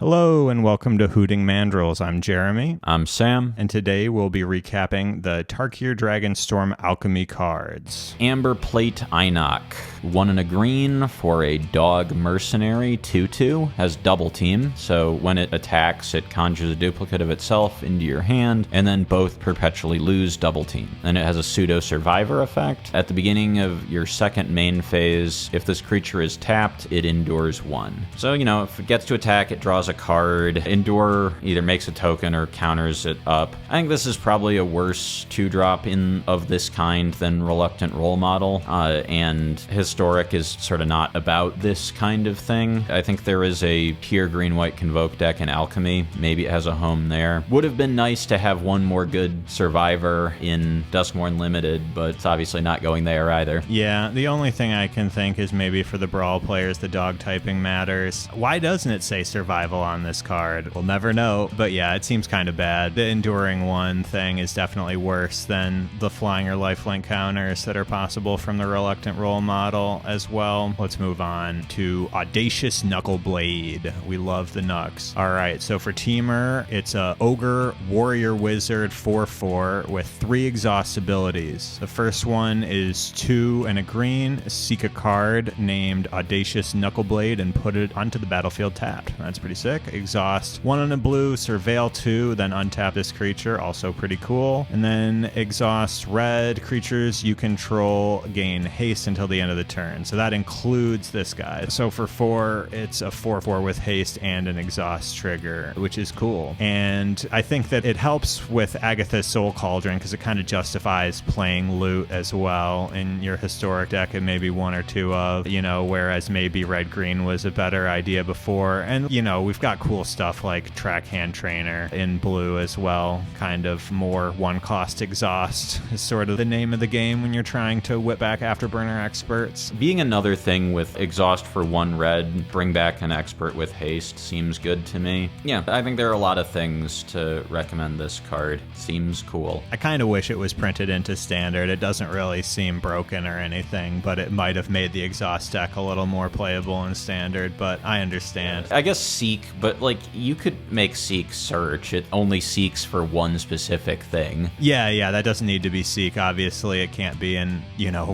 Hello and welcome to Hooting Mandrills. I'm Jeremy. I'm Sam. And today we'll be recapping the Tarkir Dragonstorm Alchemy cards. Amber Plate Ainok. 1 and a green for a dog mercenary 2/2. Has double team, so when it attacks, it conjures a duplicate of itself into your hand, and then both perpetually lose double team. And it has a pseudo survivor effect. At the beginning of your second main phase, if this creature is tapped, it endures 1. So, if it gets to attack, it draws a card. Endure either makes a token or counters it up. I think this is probably a worse 2-drop of this kind than Reluctant Role Model, and Historic is sort of not about this kind of thing. I think there is a pure green-white Convoke deck in Alchemy. Maybe it has a home there. Would have been nice to have one more good survivor in Duskmourn Limited, but it's obviously not going there either. Yeah, the only thing I can think is maybe for the Brawl players, the dog typing matters. Why doesn't it say Survival on this card? We'll never know, but yeah, it seems kind of bad. The Enduring 1 thing is definitely worse than the Flying or Lifelink counters that are possible from the Reluctant Role Model as well. Let's move on to Audacious Knuckleblade. We love the Knucks. Alright, so for Teamer, it's a Ogre Warrior Wizard 4/4 with 3 exhaust abilities. The first one is 2 and a green. Seek a card named Audacious Knuckleblade and put it onto the battlefield tapped. That's pretty sick. Exhaust 1 and a blue, Surveil 2, then untap this creature, also pretty cool. And then exhaust red, creatures you control gain haste until the end of the turn. So that includes this guy. So for 4, it's a 4/4 with haste and an exhaust trigger, which is cool. And I think that it helps with Agatha's Soul Cauldron because it kind of justifies playing loot as well in your historic deck, and maybe 1 or 2 of, whereas maybe red-green was a better idea before. And, we've got cool stuff like Track Hand Trainer in blue as well. Kind of more 1-cost exhaust is sort of the name of the game when you're trying to whip back Afterburner experts. Being another thing with exhaust for 1 red, bring back an expert with haste seems good to me. Yeah, I think there are a lot of things to recommend this card. Seems cool. I kind of wish it was printed into standard. It doesn't really seem broken or anything, but it might have made the exhaust deck a little more playable in standard, but I understand. I guess Seek, but you could make Seek search. It only seeks for 1 specific thing. Yeah, that doesn't need to be Seek. Obviously, it can't be in,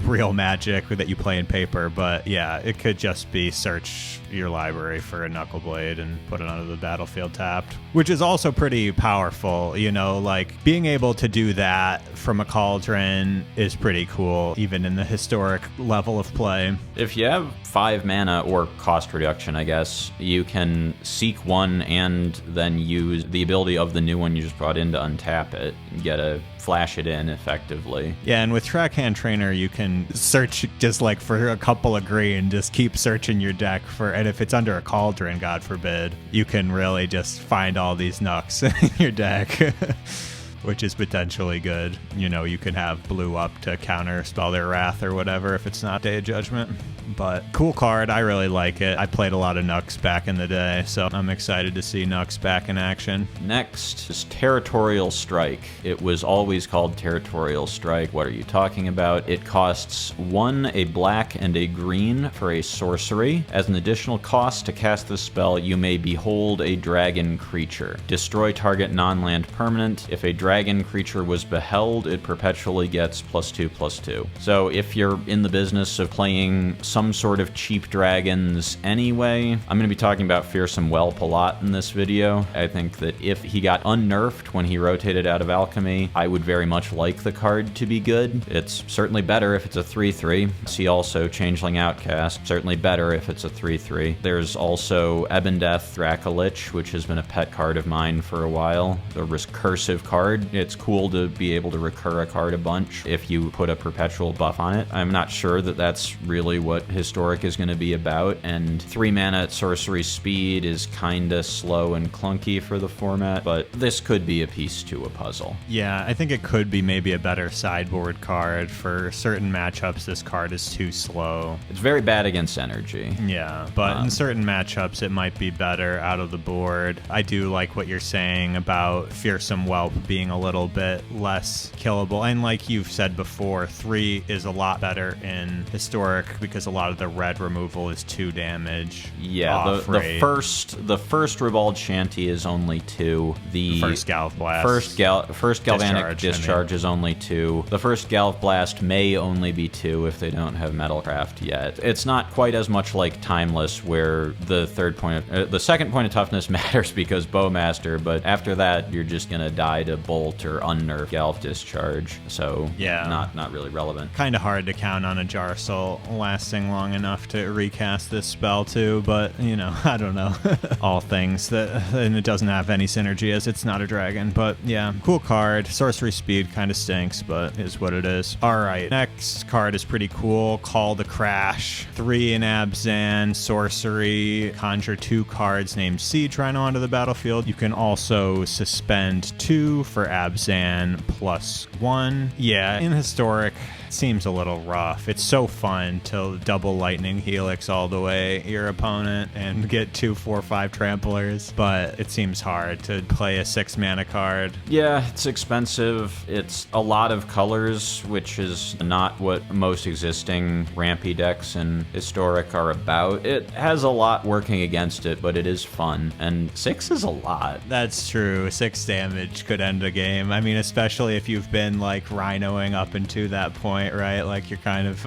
real Magic that you play in paper, but yeah, it could just be search your library for a Knuckleblade and put it onto the battlefield tapped, which is also pretty powerful. Being able to do that from a Cauldron is pretty cool, even in the historic level of play. If you have 5 mana or cost reduction, I guess, you can Seek 1 and then use the ability of the new one you just brought in to untap it and flash it in effectively. Yeah, and with Track Hand Trainer, you can search just for a couple of green, just keep searching your deck and if it's under a Cauldron, God forbid, you can really just find all these Knucks in your deck. Which is potentially good. You can have blue up to counter Spell Their Wrath or whatever if it's not Day of Judgment. But cool card, I really like it. I played a lot of Knucks back in the day, so I'm excited to see Knucks back in action. Next is Territorial Strike. It was always called Territorial Strike. What are you talking about? It costs 1, a black, and a green for a sorcery. As an additional cost to cast this spell, you may behold a dragon creature. Destroy target non-land permanent. If a dragon creature was beheld, it perpetually gets +2/+2. So if you're in the business of playing some sort of cheap dragons anyway, I'm going to be talking about Fearsome Whelp a lot in this video. I think that if he got unnerfed when he rotated out of Alchemy, I would very much like the card to be good. It's certainly better if it's a 3/3. See also Changeling Outcast, certainly better if it's a 3/3. There's also Ebondeath Dracolich, which has been a pet card of mine for a while. The recursive card. It's cool to be able to recur a card a bunch if you put a perpetual buff on it. I'm not sure that that's really what Historic is going to be about, and 3 mana at sorcery speed is kinda slow and clunky for the format, but this could be a piece to a puzzle. Yeah, I think it could be maybe a better sideboard card. For certain matchups, this card is too slow. It's very bad against energy. Yeah, but in certain matchups, it might be better out of the board. I do like what you're saying about Fearsome Whelp being being a little bit less killable. And like you've said before, 3 is a lot better in Historic because a lot of the red removal is 2 damage. Yeah, the first Ribald Shanty is only 2. The first Galv Blast. First Galvanic Discharge is only 2. The first Galv Blast may only be 2 if they don't have Metalcraft yet. It's not quite as much like Timeless, where the second point of toughness matters because Bowmaster, but after that you're just gonna die to Bolt or unnerf Galv Discharge. So yeah, not really relevant. Kind of hard to count on a Jarsoul lasting long enough to recast this spell too, but you know, I don't know. All things and it doesn't have any synergy as it's not a dragon, but yeah, cool card. Sorcery speed kind of stinks, but is what it is. All right, next card is pretty cool. Call the Crash. 3 in Abzan, sorcery, conjure 2 cards named Siege Rhino onto the battlefield. You can also suspend 2 for Abzan +1. Yeah, in Historic, seems a little rough. It's so fun to double Lightning Helix all the way your opponent and get 2 4/5 tramplers, but it seems hard to play a 6 mana card. Yeah, it's expensive. It's a lot of colors, which is not what most existing rampy decks in Historic are about. It has a lot working against it, but it is fun, and 6 is a lot. That's true. 6 damage could end a game. I mean, especially if you've been like rhinoing up into that point, right? Like you're kind of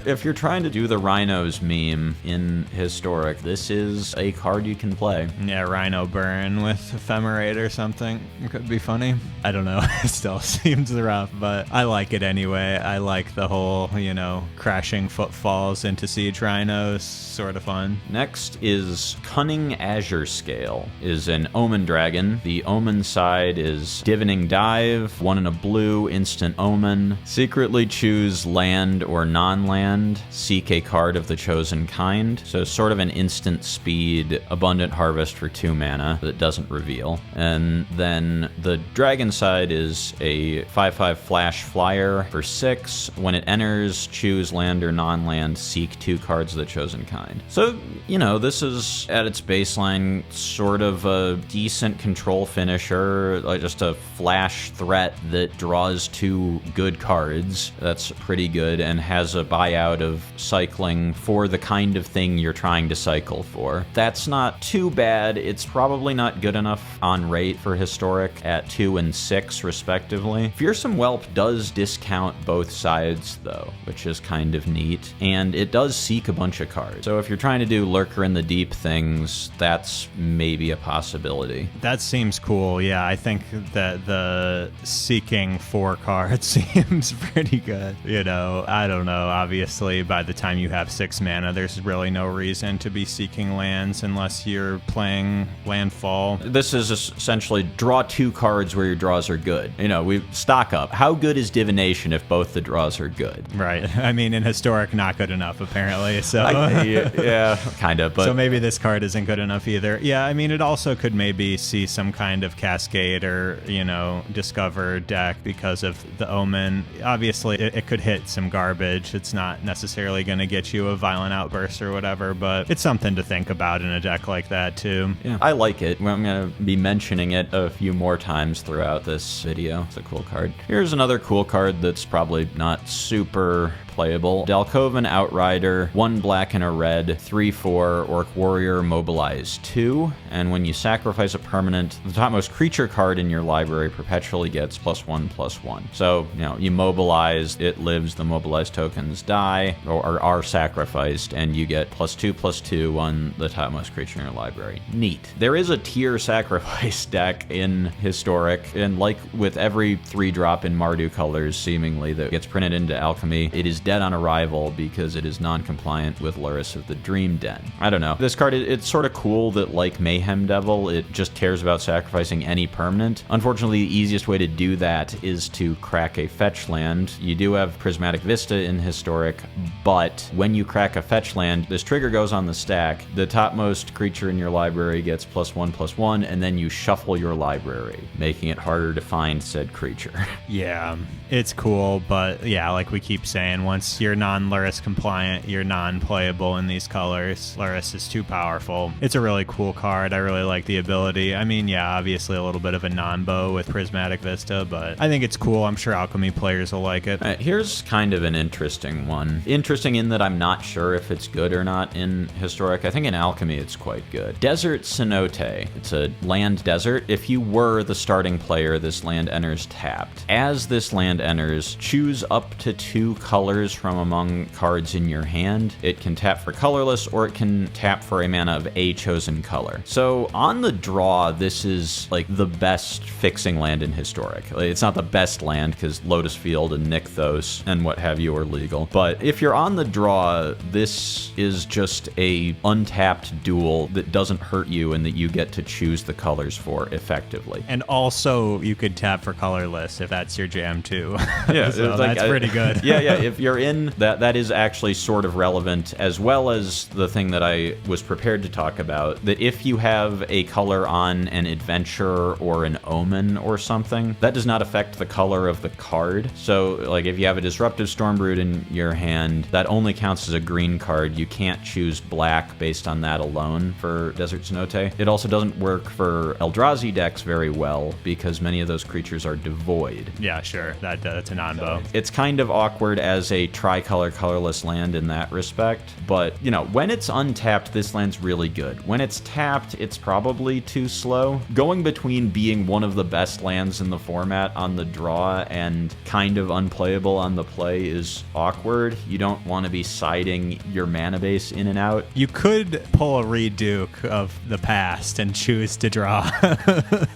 if you're trying to do the Rhinos meme in Historic, this is a card you can play. Yeah, Rhino Burn with Ephemerate or something. It could be funny. I don't know. It still seems rough, but I like it anyway. I like the whole, you know, crashing footfalls into Siege Rhinos. Sort of fun. Next is Cunning Azurescale. Is an Omen Dragon. The Omen side is Divining Dive, 1 in a blue, instant Omen. Secretly choose land or non-land. Seek a card of the chosen kind. So sort of an instant speed Abundant Harvest for 2 mana that doesn't reveal. And then the dragon side is a 5/5 flash flyer for 6. When it enters, choose land or non-land, seek 2 cards of the chosen kind. So, you know, this is at its baseline sort of a decent control finisher, like just a flash threat that draws 2 good cards. That's pretty good and has a buyout of cycling for the kind of thing you're trying to cycle for. That's not too bad. It's probably not good enough on rate for Historic at 2 and 6 respectively. Fearsome Whelp does discount both sides though, which is kind of neat, and it does seek a bunch of cards. So if you're trying to do Lurker in the Deep things, that's maybe a possibility. That seems cool. Yeah, I think that the seeking 4 cards seems pretty good. You know, I don't know. Obviously, by the time you have 6 mana, there's really no reason to be seeking lands unless you're playing landfall. This is essentially draw 2 cards where your draws are good. You know, we stock up. How good is Divination if both the draws are good? Right. I mean, in Historic, not good enough, apparently. So yeah, kind of. But so maybe this card isn't good enough either. Yeah, I mean, it also could maybe see some kind of Cascade or, you know, Discover deck because of the Omen. Obviously, it could hit some garbage. It's not necessarily going to get you a Violent Outburst or whatever, but it's something to think about in a deck like that, too. Yeah, I like it. I'm going to be mentioning it a few more times throughout this video. It's a cool card. Here's another cool card that's probably not super playable. Dalkovan Outrider, 1 black and a red, 3/4, Orc Warrior, mobilize 2, and when you sacrifice a permanent, the topmost creature card in your library perpetually gets +1/+1. So, you know, you mobilize, it lives, the mobilized tokens die, or are sacrificed, and you get +2/+2 on the topmost creature in your library. Neat. There is a tier sacrifice deck in Historic, and like with every 3-drop in Mardu colors, seemingly, that gets printed into Alchemy, it is dead on arrival because it is non-compliant with Luris of the Dream Den. I don't know. This card, it's sort of cool that, like Mayhem Devil, it just cares about sacrificing any permanent. Unfortunately, the easiest way to do that is to crack a fetch land. You do have Prismatic Vista in Historic, but when you crack a fetch land, this trigger goes on the stack, the topmost creature in your library gets +1/+1, and then you shuffle your library, making it harder to find said creature. Yeah, it's cool, but yeah, like we keep saying, once you're non-Lurrus compliant, you're non-playable in these colors. Lurrus is too powerful. It's a really cool card. I really like the ability. I mean, yeah, obviously a little bit of a non-bow with Prismatic Vista, but I think it's cool. I'm sure Alchemy players will like it. Here's kind of an interesting one. Interesting in that I'm not sure if it's good or not in Historic. I think in Alchemy it's quite good. Desert Cenote. It's a land desert. If you were the starting player, this land enters tapped. As this land enters, choose up to 2 colors from among cards in your hand. It can tap for colorless, or it can tap for a mana of a chosen color. So on the draw, this is like the best fixing land in Historic. It's not the best land because Lotus Field and Nykthos and what have you are legal. But if you're on the draw, this is just a untapped duel that doesn't hurt you and that you get to choose the colors for effectively. And also, you could tap for colorless if that's your jam too. Yeah, so that's pretty good. Yeah. If you're in that is actually sort of relevant, as well as the thing that I was prepared to talk about, that if you have a color on an adventure or an omen or something, that does not affect the color of the card. So, like, if you have a Disruptive Stormbrood in your hand, that only counts as a green card. You can't choose black based on that alone for Desert Cenote. It also doesn't work for Eldrazi decks very well because many of those creatures are devoid. Yeah, sure. That's a non-bow. It's kind of awkward as a tricolor colorless land in that respect, but you know, when it's untapped, this land's really good. When it's tapped, it's probably too slow. Going between being one of the best lands in the format on the draw and kind of unplayable on the play is awkward. You don't want to be siding your mana base in and out. You could pull a Reduke of the past and choose to draw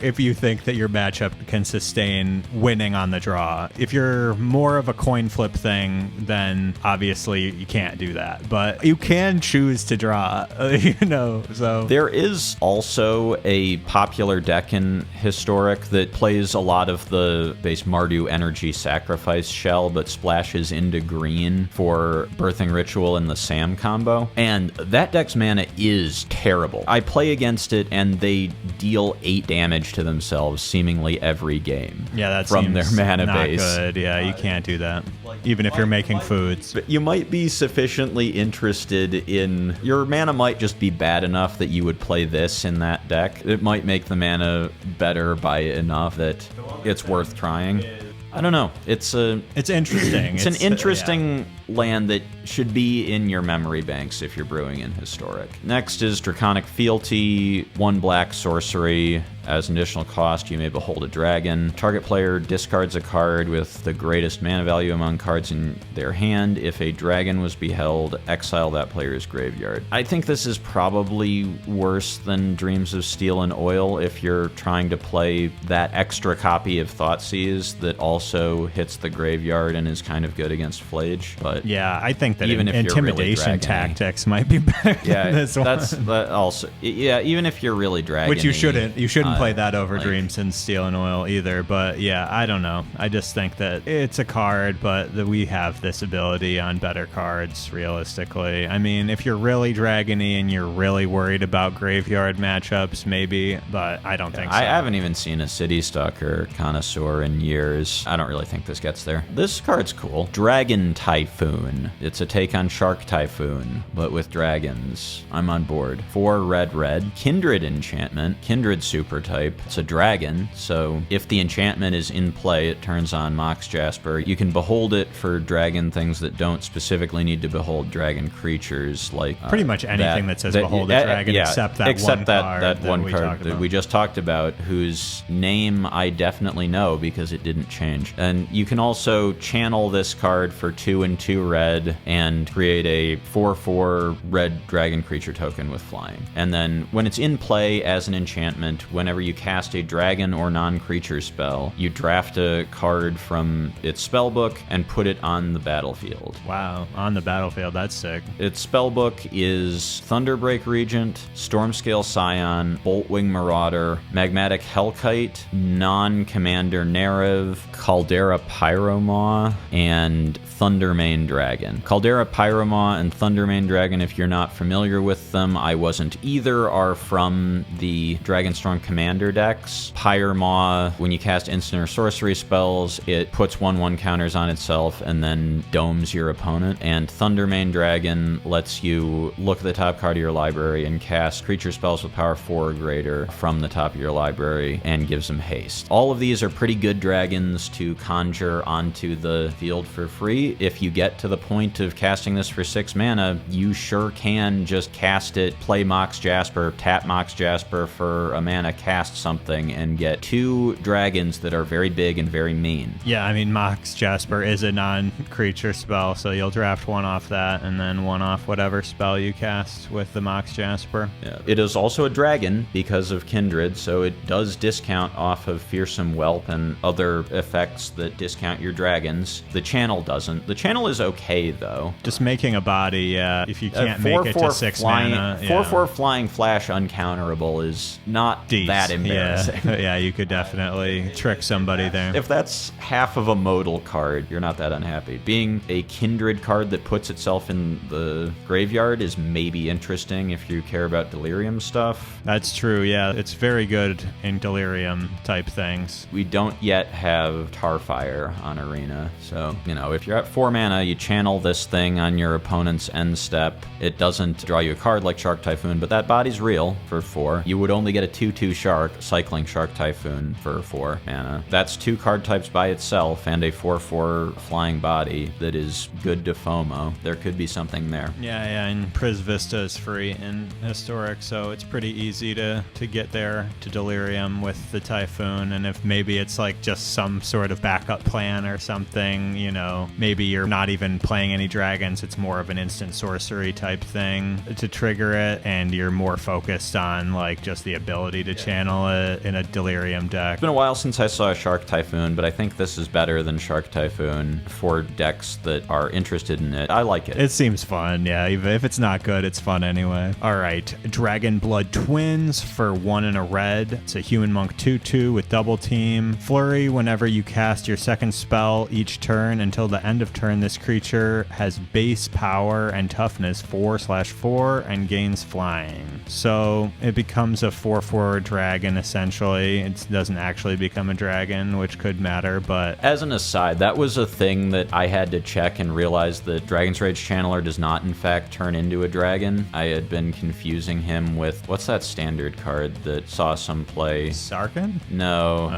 if you think that your matchup can sustain winning on the draw. If you're more of a coin flip thing, then obviously you can't do that. But you can choose to draw, so. There is also a popular deck in Historic that plays a lot of the base Mardu Energy Sacrifice shell, but splashes into green for Birthing Ritual and the Sam combo. And that deck's mana is terrible. I play against it and they deal 8 damage to themselves seemingly every game. Yeah, that's from their mana not base. Good. Yeah, you can't do that. Even if you're making foods. But you might be sufficiently interested in... Your mana might just be bad enough that you would play this in that deck. It might make the mana better by enough that it's worth trying. I don't know. It's interesting. It's an interesting land that should be in your memory banks if you're brewing in Historic. Next is Draconic Fealty, 1 black sorcery. As an additional cost, you may behold a dragon. Target player discards a card with the greatest mana value among cards in their hand. If a dragon was beheld, exile that player's graveyard. I think this is probably worse than Dreams of Steel and Oil if you're trying to play that extra copy of Thoughtseize that also hits the graveyard and is kind of good against Flage. But yeah, I think that even if intimidation really tactics might be better. Yeah, than this one. that also. Yeah, even if you're really dragon, which you shouldn't play that over Dreams and Steel and Oil either. But yeah, I don't know. I just think that it's a card, but that we have this ability on better cards. Realistically, I mean, if you're really dragony and you're really worried about graveyard matchups, maybe. But I don't think so. I haven't even seen a City Stalker connoisseur in years. I don't really think this gets there. This card's cool. Dragon Typhoon. It's a take on Shark Typhoon, but with dragons. I'm on board. 4 red. Kindred enchantment. Kindred super type. It's a dragon, so if the enchantment is in play, it turns on Mox Jasper. You can behold it for dragon things that don't specifically need to behold dragon creatures, like pretty much anything that says behold a dragon, except that one card that we just talked about, whose name I definitely know because it didn't change. And you can also channel this card for 2 and 2 red and create a 4/4 red dragon creature token with flying. And then when it's in play as an enchantment, whenever you cast a dragon or non-creature spell, you draft a card from its spellbook and put it on the battlefield. Wow, on the battlefield, that's sick. Its spellbook is Thunderbreak Regent, Stormscale Scion, Boltwing Marauder, Magmatic Hellkite, Non-Commander Nerev, Caldera Pyromaw, and Thundermane Dragon. Caldera Pyromaw and Thundermane Dragon, if you're not familiar with them, I wasn't either, are from the Dragonstorm Commander decks. Pyromaw, when you cast instant or sorcery spells, it puts 1/1 counters on itself and then domes your opponent. And Thundermane Dragon lets you look at the top card of your library and cast creature spells with power 4 or greater from the top of your library and gives them haste. All of these are pretty good dragons to conjure onto the field for free. If you get to the point of casting this for 6 mana, you sure can just cast it, play Mox Jasper, tap Mox Jasper for a mana, cast something, and get 2 dragons that are very big and very mean. Yeah, I mean, Mox Jasper is a non-creature spell, so you'll draft 1 off that and then 1 off whatever spell you cast with the Mox Jasper. Yeah. It is also a dragon because of Kindred, so it does discount off of Fearsome Whelp and other effects that discount your dragons. The channel doesn't. The channel is okay, though. Just making a body, yeah, if you can't make it to 6 mana. 4/4 flying flash uncounterable is not that embarrassing. Yeah. Yeah, you could definitely trick somebody there. If that's half of a modal card, you're not that unhappy. Being a Kindred card that puts itself in the graveyard is maybe interesting if you care about Delirium stuff. That's true, yeah. It's very good in Delirium type things. We don't yet have Tarfire on Arena, so, you know, if you're at 4 mana, you channel this thing on your opponent's end step. It doesn't draw you a card like Shark Typhoon, but that body's real for 4. You would only get a 2/2 Shark, cycling Shark Typhoon for 4 mana. That's 2 card types by itself and a 4/4 flying body that is good to FOMO. There could be something there. Yeah, and Priz Vista is free in Historic, so it's pretty easy to get there to Delirium with the Typhoon, and if maybe it's like just some sort of backup plan or something, you know, maybe you're not even playing any dragons, it's more of an instant sorcery type thing to trigger it, and you're more focused on like just the ability to channel it in a Delirium deck. It's been a while since I saw a Shark Typhoon, but I think this is better than Shark Typhoon for decks that are interested in it. I like it. It seems fun, yeah. Even if it's not good, it's fun anyway. All right, Dragonblood Twins for 1 and a red. It's a human monk 2/2 with double team. Flurry, whenever you cast your second spell each turn until the end of turn, this creature has base power and toughness 4/4 and gains flying. So it becomes a 4/4 dragon essentially. It doesn't actually become a dragon, which could matter, but... As an aside, that was a thing that I had to check and realize that Dragon's Rage Channeler does not in fact turn into a dragon. I had been confusing him with, what's that standard card that saw some play? Sarkhan? No,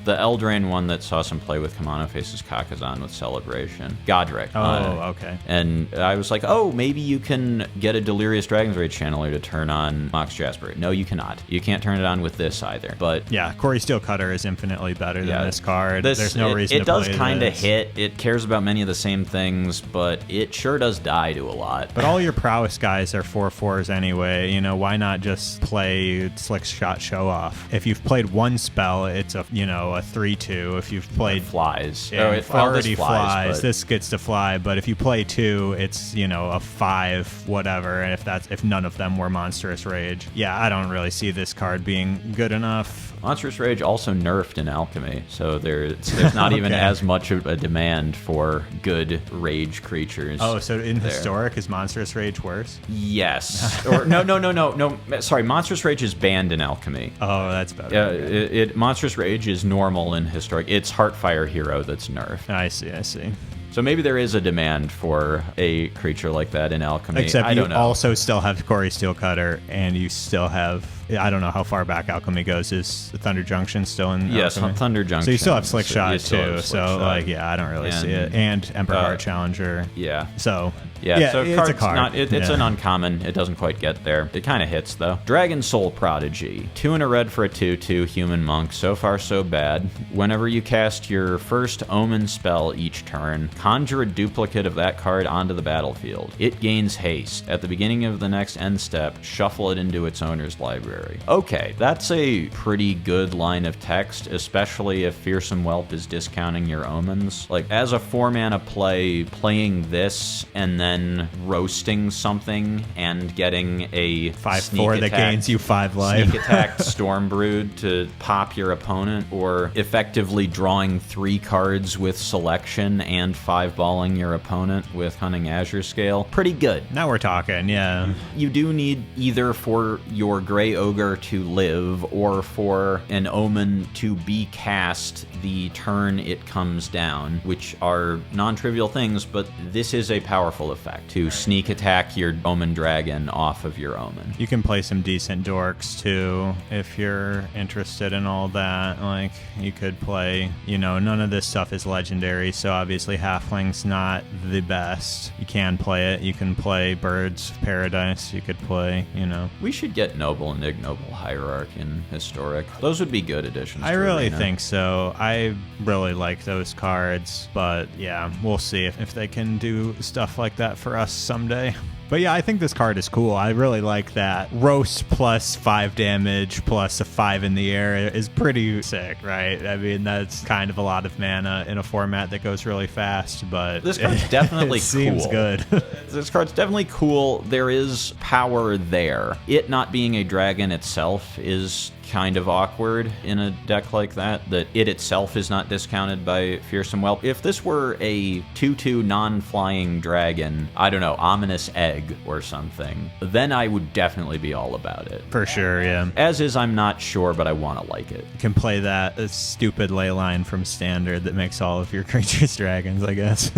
the Eldraine one that saw some play with Kamano Faces Kakazan with Celebration. Godric. Okay. And I was like, oh, maybe you can get a Delirious Dragon's Rage Channeler to turn on Mox Jasper. No, you cannot. You can't turn it on with this either. But yeah, Corey Steelcutter is infinitely better than this card. There's no reason to play this. It does kind of hit. It cares about many of the same things, but it sure does die to a lot. But all your prowess guys are 4/4s anyway. You know, why not just play Slick Shot Show Off? If you've played one spell, it's a 3/2. If you've played flies, it already flies. This gets to fly, but if you play 2, it's a 5 whatever. And if none of them were Monstrous Rage, yeah, I don't really see this card being good enough. Monstrous Rage also nerfed in Alchemy, so there's not even as much of a demand for good rage creatures. Oh, so in Historic, is Monstrous Rage worse? Yes. Or no. Sorry, Monstrous Rage is banned in Alchemy. Oh, that's better. Monstrous Rage is normal in Historic. It's Heartfire Hero that's nerfed. I see. So maybe there is a demand for a creature like that in Alchemy. Except I don't know. Also still have Corey Steelcutter, and you still have... I don't know how far back Alchemy goes. Is Thunder Junction still in Yes, Alchemy? Thunder Junction. So you still have Slick Shot, too. So, I don't really see it. And Emperor Heart Challenger. Yeah. So... Yeah, so it's a card. It's an uncommon. It doesn't quite get there. It kind of hits, though. Dragonsoul Prodigy. 2 and a red for a 2/2 human monk. So far, so bad. Whenever you cast your first Omen spell each turn, conjure a duplicate of that card onto the battlefield. It gains haste. At the beginning of the next end step, shuffle it into its owner's library. legendary. Okay, that's a pretty good line of text, especially if Fearsome Whelp is discounting your omens. Like, as a 4-mana play, playing this and then roasting something and getting a 5/4 that gains you 5 life. Sneak attack Stormbrood to pop your opponent, or effectively drawing 3 cards with selection and 5-balling your opponent with Cunning Azurescale. Pretty good. Now we're talking, yeah. You do need either for your Grey Ogre to live or for an Omen to be cast the turn it comes down, which are non-trivial things, but this is a powerful effect to sneak attack your Omen Dragon off of your Omen. You can play some decent dorks too if you're interested in all that. Like, you could play, you know, none of this stuff is legendary, so obviously Halfling's not the best. You can play it. You can play Birds of Paradise. You could play, you know. We should get Noble and Ignoble Hierarch in Historic. Those would be good additions. I really think so. I really like those cards, but yeah, we'll see if they can do stuff like that for us someday. But yeah, I think this card is cool. I really like that. Roast plus 5 damage plus a 5 in the air is pretty sick, right? I mean, that's kind of a lot of mana in a format that goes really fast, but this card's definitely it seems good. This card's definitely cool. There is power there. It not being a dragon itself is kind of awkward in a deck like that it itself is not discounted by Fearsome Whelp. If this were a 2/2 non-flying dragon, I don't know, Ominous Egg or something, then I would definitely be all about it. For sure, yeah. As is, I'm not sure, but I want to like it. You can play that stupid ley line from Standard that makes all of your creatures dragons, I guess.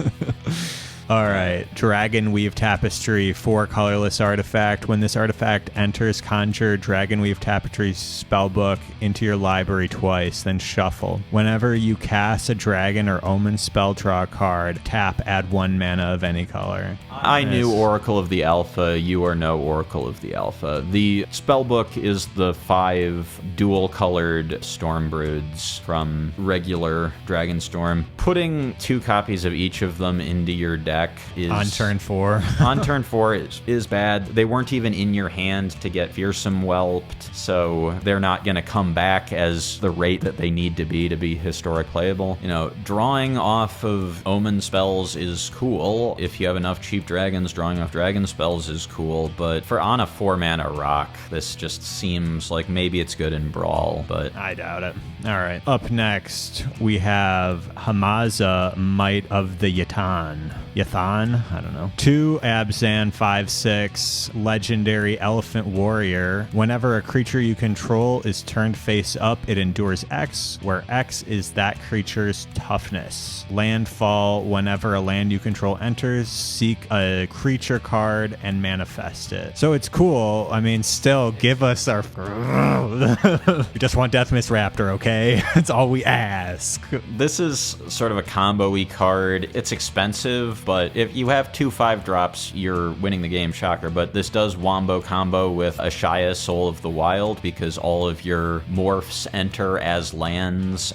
All right, Dragonweave Tapestry, 4 colorless artifact. When this artifact enters, conjure Dragonweave Tapestry spellbook into your library twice, then shuffle. Whenever you cast a dragon or omen spell, draw a card. Tap, add 1 mana of any color. I knew Oracle of the Alpha. You are no Oracle of the Alpha. The spellbook is the 5 dual-colored Stormbroods from regular Dragonstorm. Putting 2 copies of each of them into your deck is on turn 4. On turn 4 is bad. They weren't even in your hand to get Fearsome Whelped, so they're not going to come back as the rate that they need to be historic playable. You know, drawing off of omen spells is cool. If you have enough cheap dragons, drawing off dragon spells is cool, but for on a 4-mana rock, this just seems like maybe it's good in Brawl, but I doubt it. All right. Up next, we have Hamza, Might of the Yathan. I don't know. 2 Abzan, 5/6, legendary Elephant Warrior. Whenever a creature you control is turned face up, it endures X, where X is that creature's toughness. Landfall, whenever a land you control enters, seek a creature card and manifest it. So it's cool. I mean, still, give us our... We just want Deathmist Raptor, okay? That's all we ask. This is sort of a combo-y card. It's expensive, but if you have 2 5-drops, you're winning the game, shocker. But this does wombo combo with Ashaya, Soul of the Wild, because all of your morphs enter as lands,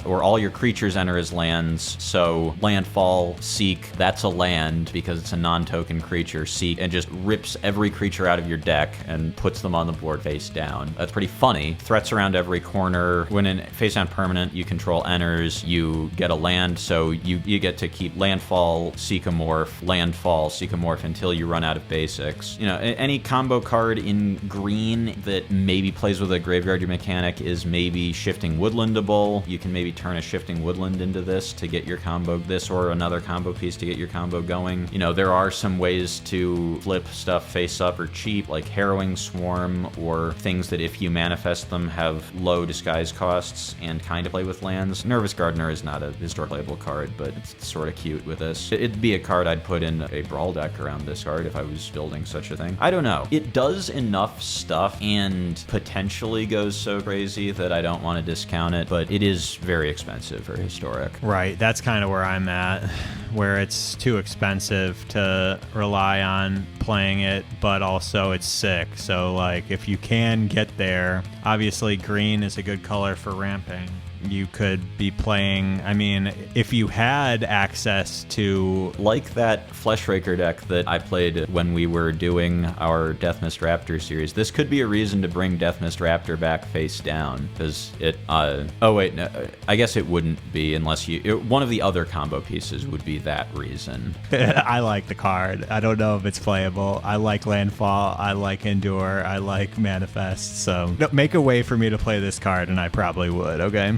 or all your creatures enter as lands. So landfall, seek, that's a land because it's a non-token creature, seek, and just rips every creature out of your deck and puts them on the board face down. That's pretty funny. Threats around every corner. When in face down permanent you control enters, you get a land, so you get to keep landfall, seek a morph, landfall, seek a morph until you run out of basics. You know, any combo card in green that maybe plays with a graveyard your mechanic is maybe Shifting Woodlandable. You can maybe turn a Shifting Woodland into this to get your combo, this or another combo piece to get your combo going. You know, there are some ways to flip stuff face up or cheap, like Harrowing Swarm, or things that if you manifest them have low disguise costs and kind of play with lands. Nervous Gardener is not a historic playable card, but it's sort of cute with this. It'd be a card I'd put in a Brawl deck around this card if I was building such a thing. I don't know. It does enough stuff and potentially goes so crazy that I don't want to discount it, but it is very expensive for historic. Right, that's kind of where I'm at, where it's too expensive to rely on playing it, but also it's sick. So like if you can get there, obviously green is a good color for ramping. you could be playing, I mean, if you had access to... Like that Fleshraker deck that I played when we were doing our Deathmist Raptor series, this could be a reason to bring Deathmist Raptor back face down, because it... oh, wait, no, I guess it wouldn't be unless you... one of the other combo pieces would be that reason. I like the card. I don't know if it's playable. I like Landfall. I like Endure. I like Manifest. So make a way for me to play this card, and I probably would, okay?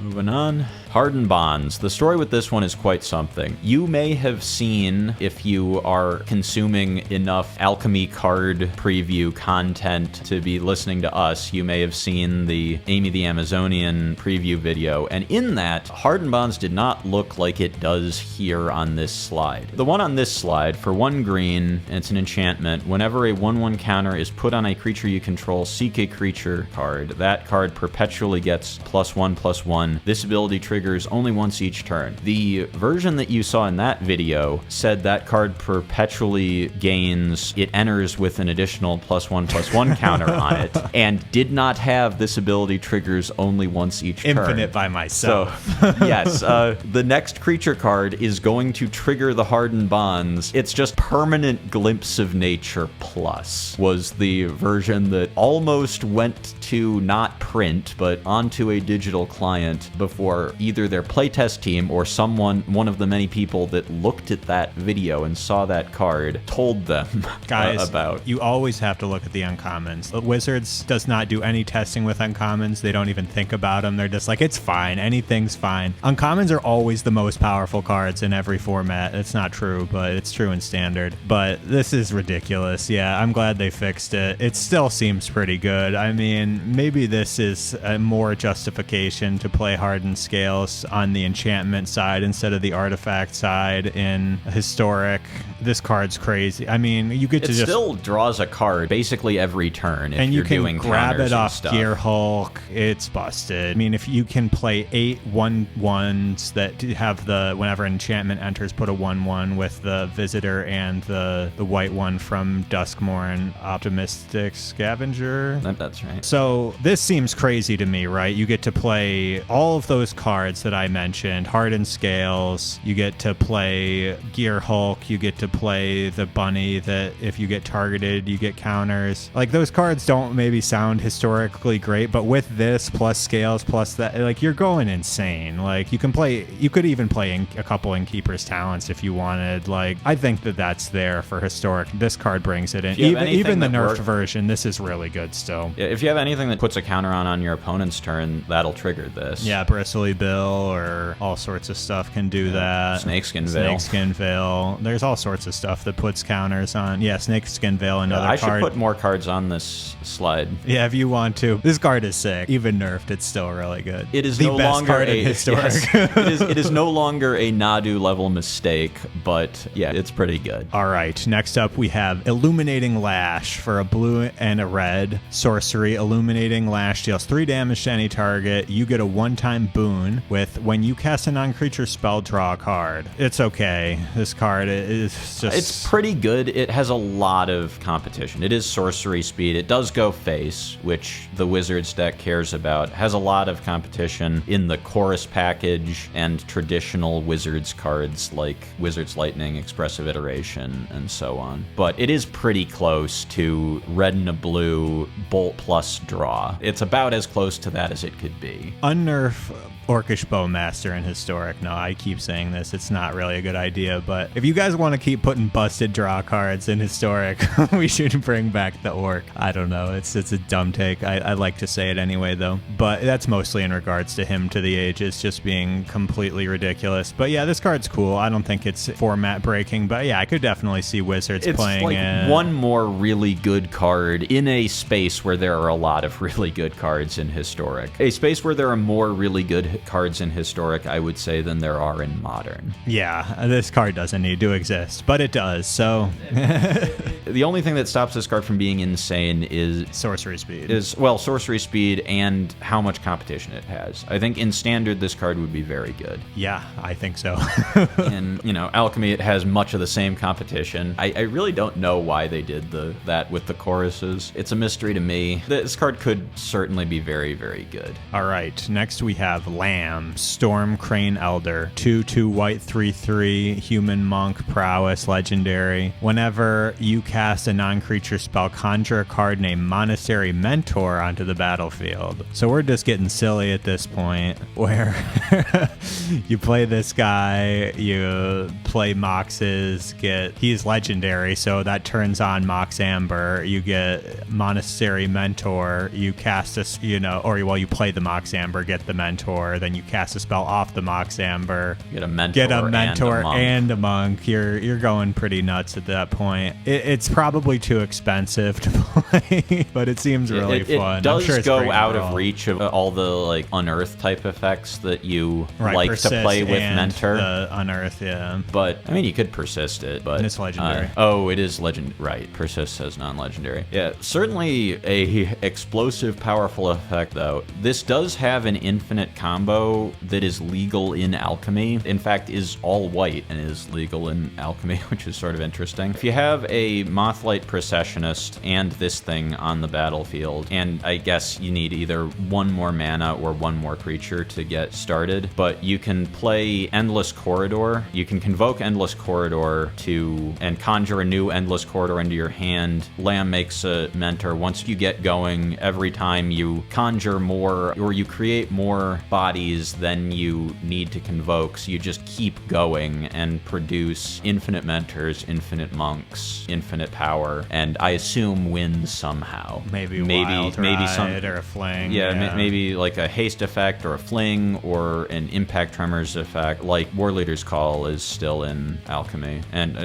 Moving on. Hardened Bonds. The story with this one is quite something. You may have seen, if you are consuming enough alchemy card preview content to be listening to us, you may have seen the Amy the Amazonian preview video, and in that, Hardened Bonds did not look like it does here on this slide. The one on this slide, for 1 green, and it's an enchantment, whenever a 1/1 counter is put on a creature you control, seek a creature card. That card perpetually gets +1/+1. This ability triggers only once each turn. The version that you saw in that video said that card perpetually gains, it enters with an additional +1/+1 counter on it, and did not have this ability triggers only once each turn. Infinite by myself. So, yes, the next creature card is going to trigger the Hardened Bonds. It's just Permanent Glimpse of Nature Plus was the version that almost went to not print, but onto a digital client before either their playtest team or one of the many people that looked at that video and saw that card told them Guys, about. You always have to look at the uncommons. Wizards does not do any testing with uncommons. They don't even think about them. They're just like, it's fine. Anything's fine. Uncommons are always the most powerful cards in every format. It's not true, but it's true in Standard. But this is ridiculous. Yeah, I'm glad they fixed it. It still seems pretty good. I mean, maybe this is a more justification to play Hardened Scales on the enchantment side instead of the artifact side in Historic. This card's crazy. I mean, you get to just... It still draws a card basically every turn if and you you're doing can grab counters it off stuff. Gear Hulk. It's busted. I mean, if you can play 8 1/1s that have the, whenever enchantment enters, put a 1/1 with the Visitor and the white one from Duskmourn, Optimistic Scavenger. That's right. So this seems crazy to me, right? You get to play all of those cards that I mentioned, Hardened Scales, you get to play Gear Hulk, you get to play the bunny that if you get targeted, you get counters. Like, those cards don't maybe sound historically great, but with this plus Scales plus that, like, you're going insane. Like, you could even play a couple Innkeeper's Talents if you wanted. Like, I think that that's there for historic. This card brings it in. Even the nerfed version, this is really good still. Yeah, if you have anything that puts a counter on your opponent's turn, that'll trigger this. Yeah, Bristly Bill or all sorts of stuff can do that. Snakeskin Veil. Snakeskin Veil. There's all sorts of stuff that puts counters on. Yeah, Snakeskin Veil, another I card. should put more cards on this slide. Yeah, if you want to. This card is sick. Even nerfed, it's still really good. It is the no best longer card in Historic. Yes, it is no longer a Nadu level mistake, but yeah, it's pretty good. All right, next up we have Illuminating Lash for a blue and a red sorcery. Illuminating Lash deals 3 damage to any target. You get a one-time boon with when you cast a non-creature spell, draw a card. It's okay. This card is just... It's pretty good. It has a lot of competition. It is sorcery speed. It does go face, which the Wizards deck cares about. It has a lot of competition in the Chorus package and traditional Wizards cards like Wizards Lightning, Expressive Iteration, and so on. But it is pretty close to red and a blue Bolt plus draw. It's about as close to that as it could be. Unnerf Orcish Bowmaster in Historic. No, I keep saying this. It's not really a good idea, but if you guys want to keep putting busted draw cards in Historic, we should bring back the Orc. I don't know. It's a dumb take. I like to say it anyway, though. But that's mostly in regards to Hymn to the Ages just being completely ridiculous. But yeah, this card's cool. I don't think it's format breaking, but yeah, I could definitely see Wizards playing it. It's like one more really good card in a space where there are a lot of really good cards in Historic. A space where there are more really good cards in Historic, I would say, than there are in Modern. Yeah, this card doesn't need to exist. but it does. So the only thing that stops this card from being insane is sorcery speed. Sorcery speed and how much competition it has. I think in standard this card would be very good. Yeah, I think so. And alchemy, it has much of the same competition. I really don't know why they did that with the choruses. It's a mystery to me. This card could certainly be very, very good. All right, next we have Lamb, Storm Crane Elder, 2/2 white 3/3 human monk prowess legendary. Whenever you cast a non-creature spell, conjure a card named Monastery Mentor onto the battlefield. So we're just getting silly at this point, where you play this guy, you play Mox's, he's legendary, so that turns on Mox Amber. You get Monastery Mentor, you cast you play the Mox Amber, get the Mentor, then you cast a spell off the Mox Amber, get a Mentor and a monk. You're going pretty nuts at that point. It's probably too expensive to play, but it seems really fun. It does sure go out of reach of all the unearth type effects that you like to play with Mentor. The unearth, yeah. But I mean, you could persist it, but it's legendary. It is legend. Right, persist says non-legendary. Yeah, certainly a explosive, powerful effect though. This does have an infinite combo that is legal in alchemy. In fact, is all white and is legal in alchemy, which is sort of interesting. If you have a Mothlight Processionist and this thing on the battlefield, and I guess you need either one more mana or one more creature to get started, but you can play Endless Corridor. You can convoke Endless Corridor and conjure a new Endless Corridor into your hand. Lamb makes a Mentor. Once you get going, every time you conjure more or you create more bodies than you need to convoke, so you just keep going and produce infinite Mentors, infinite monks, infinite power, and I assume wins somehow. Maybe some or a fling. Yeah, maybe like a haste effect or a fling or an impact tremors effect, like War Leader's Call is still in alchemy, and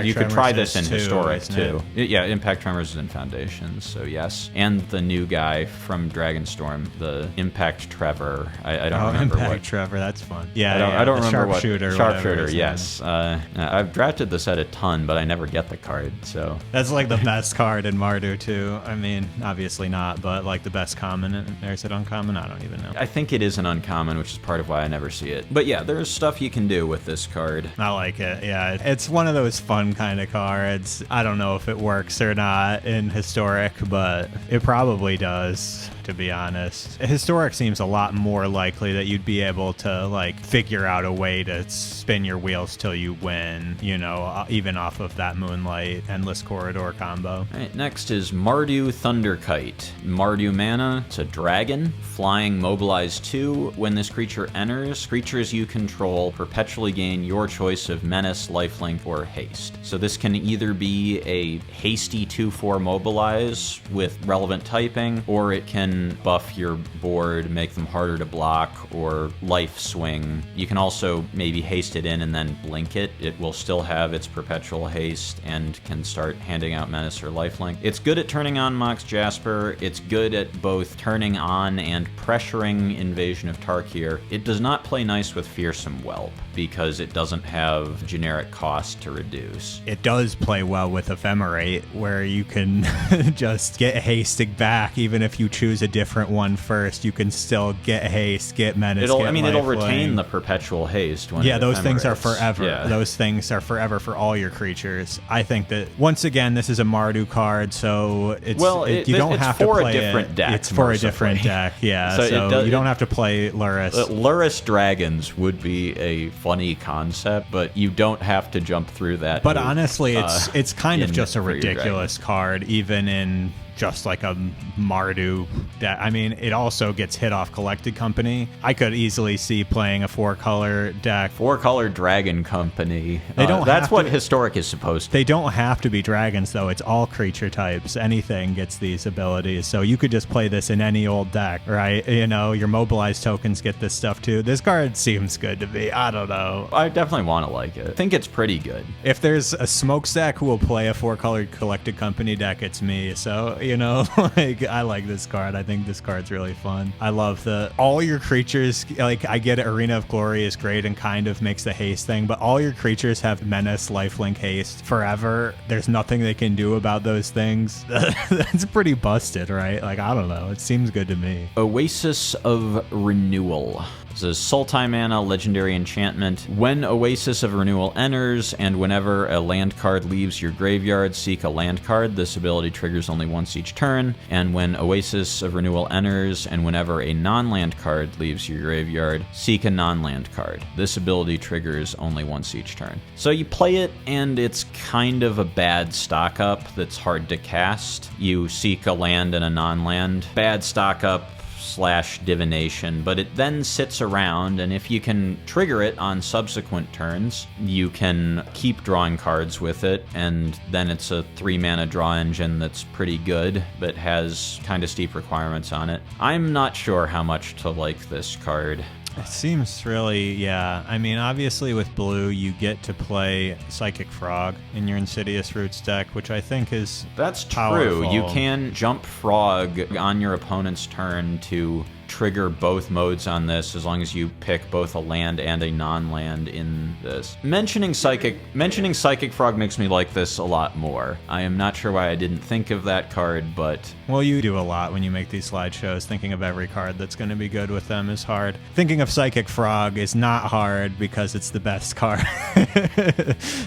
you could try this in historic too. Yeah, impact tremors is in foundations, so yes. And the new guy from Dragonstorm, the Impact Trevor. I don't remember Impact what. Trevor, that's fun. Yeah, I don't remember what. Sharpshooter, yes. I've drafted the set a ton, but I never get the card, so. That's like the best card in Mardu too. I mean, obviously not, but like the best common. Or is it uncommon? I don't even know. I think it is an uncommon, which is part of why I never see it. But yeah, there's stuff you can do with this card. I like it. Yeah, it's one of those fun kind of cards. I don't know if it works or not in historic, but it probably does, to be honest. Historic seems a lot more likely that you'd be able to like figure out a way to spin your wheels till you win, even off of that Moonlight Endless Corridor combo. All right, next is Mardu Thunderkite. Mardu mana, it's a dragon, flying, mobilize 2. When this creature enters, creatures you control perpetually gain your choice of menace, lifelink, or haste. So this can either be a hasty 2/4 mobilize with relevant typing, or it can buff your board, make them harder to block, or life swing. You can also maybe haste it in and then blink it. It will still have its perpetual haste and can start handing out menace or lifelink. It's good at turning on Mox Jasper. It's good at both turning on and pressuring Invasion of Tarkir. It does not play nice with Fearsome Whelp because it doesn't have generic cost to reduce. It does play well with Ephemerate, where you can just get hasted back. Even if you choose a different one first, you can still get haste, get menace, it'll retain the perpetual haste. Those things are forever. Yeah. Those things are forever for all your creatures. I think that, once again, this is a Mardu card, so you don't have to play a different deck. It's for a different deck, yeah. So you don't have to play Lurrus. Lurrus Dragons would be a funny concept, but you don't have to jump through that. But honestly, it's kind of just a ridiculous card, even in just like a Mardu deck. I mean, it also gets hit off Collected Company. I could easily see playing a 4-color deck. 4-color Dragon Company. That's what Historic is supposed to. They don't have to be dragons, though. It's all creature types. Anything gets these abilities. So you could just play this in any old deck, right? Your mobilized tokens get this stuff too. This card seems good to me. I don't know. I definitely want to like it. I think it's pretty good. If there's a smokestack who will play a 4-colored Collected Company deck, it's me. So you know? Like, I like this card. I think this card's really fun. I love all your creatures, like, I get it, Arena of Glory is great and kind of makes the haste thing, but all your creatures have Menace, Lifelink, Haste forever. There's nothing they can do about those things. That's pretty busted, right? Like, I don't know. It seems good to me. Oasis of Renewal. This is Sultai mana, legendary enchantment. When Oasis of Renewal enters, and whenever a land card leaves your graveyard, seek a land card. This ability triggers only once each turn. And when Oasis of Renewal enters, and whenever a non-land card leaves your graveyard, seek a non-land card. This ability triggers only once each turn. So you play it, and it's kind of a bad stock up that's hard to cast. You seek a land and a non-land. Bad stock up / divination, but it then sits around, and if you can trigger it on subsequent turns, you can keep drawing cards with it, and then it's a 3-mana draw engine that's pretty good, but has kind of steep requirements on it. I'm not sure how much to like this card. It seems really, yeah. I mean, obviously with blue, you get to play Psychic Frog in your Insidious Roots deck, which I think is That's powerful. true. You can jump Frog on your opponent's turn to trigger both modes on this, as long as you pick both a land and a non-land in this. Mentioning Psychic Frog makes me like this a lot more. I am not sure why I didn't think of that card, but... Well, you do a lot when you make these slideshows. Thinking of every card that's going to be good with them is hard. Thinking of Psychic Frog is not hard because it's the best card.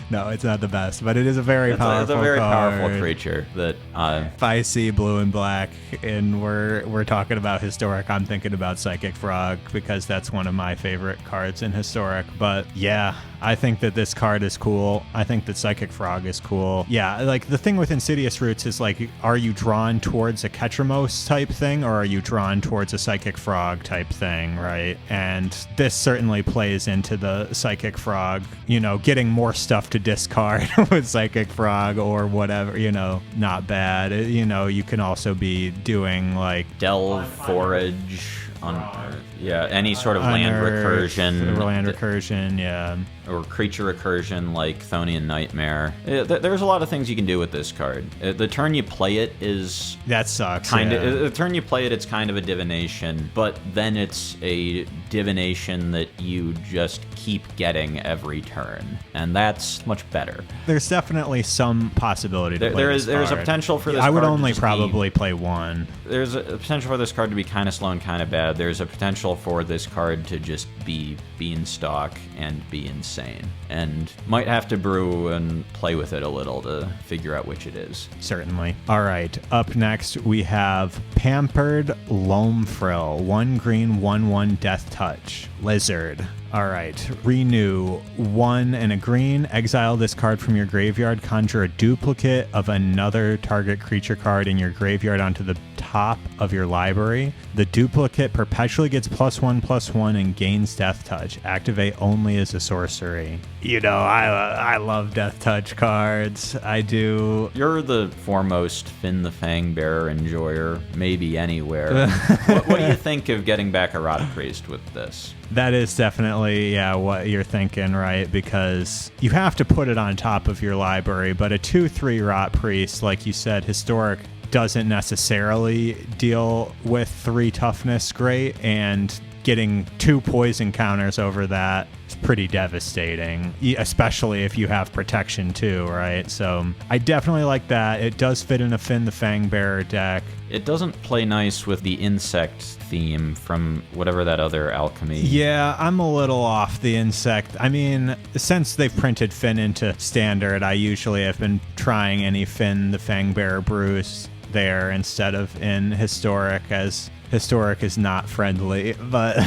No, it's not the best, but it is a very powerful It's a very card. powerful creature that... If I see blue and black and we're talking about Historic, I'm thinking about Psychic Frog because that's one of my favorite cards in Historic. But yeah, I think that this card is cool. I think that Psychic Frog is cool. Yeah, like the thing with Insidious Roots is like, are you drawn towards a Ketramos type thing or are you drawn towards a Psychic Frog type thing, right? And this certainly plays into the Psychic Frog, you know, getting more stuff to discard with Psychic Frog or whatever, you know, not bad. You know, you can also be doing like Delve, Forage, any sort of land recursion. Land recursion, yeah. Or creature recursion like Chthonian Nightmare. There's a lot of things you can do with this card. The turn you play it is... That sucks, The turn you play it, it's kind of a divination, but then it's a divination that you just keep getting every turn, and that's much better. There's definitely some possibility to play this card. There's a potential for this card I would to only just probably play one. There's a potential for this card to be kind of slow and kind of bad. There's a potential for this card to just be Beanstalk and be insane. And might have to brew and play with it a little to figure out which it is. Certainly. All right. Up next, we have Pampered Loamfrill. 1 green, 1/1 Death Touch. Lizard. All right. Renew. 1 and a green. Exile this card from your graveyard. Conjure a duplicate of another target creature card in your graveyard onto the top of your library. The duplicate perpetually gets +1/+1 and gains Death Touch. Activate only as a sorcery. You know, I love Death Touch cards. I do. You're the foremost Finn the Fangbearer enjoyer, maybe anywhere. What do you think of getting back a Rot Priest with this? That is definitely, yeah, what you're thinking, right? Because you have to put it on top of your library, but a 2/3 Rot Priest, like you said, Historic, doesn't necessarily deal with 3 toughness great, and getting 2 poison counters over that is pretty devastating, especially if you have protection too, right? So I definitely like that. It does fit in a Finn the Fangbearer deck. It doesn't play nice with the insect theme from whatever that other alchemy. Yeah, I'm a little off the insect. I mean, since they've printed Finn into Standard, I usually have been trying any Finn the Fangbearer brews there instead of in Historic, as Historic is not friendly, but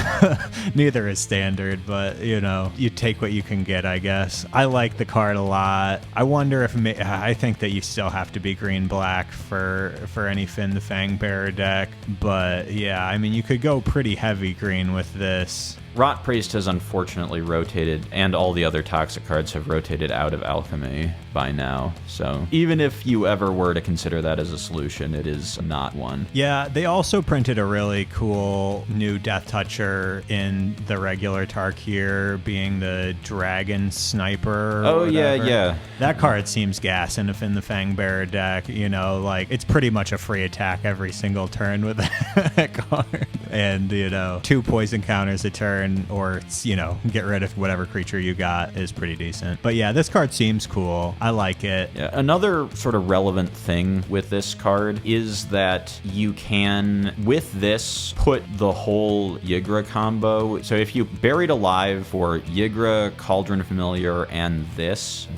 neither is Standard, but, you know, you take what you can get, I guess. I like the card a lot. I wonder if... I think that you still have to be green-black for any Finn the Fangbearer deck, but yeah, I mean, you could go pretty heavy green with this. Rot Priest has unfortunately rotated, and all the other toxic cards have rotated out of Alchemy by now. So even if you ever were to consider that as a solution, it is not one. Yeah, they also printed a really cool new Death Toucher in the regular Tarkir, being the Dragon Sniper. Oh, yeah. That card seems gas, and if in the Fangbearer deck, you know, like, it's pretty much a free attack every single turn with that card. And, you know, 2 poison counters a turn, or, you know, get rid of whatever creature you got is pretty decent. But yeah, this card seems cool. I like it. Yeah, another sort of relevant thing with this card is that you can, with this, put the whole Ygra combo. So if you Buried Alive for Ygra, Cauldron Familiar, and this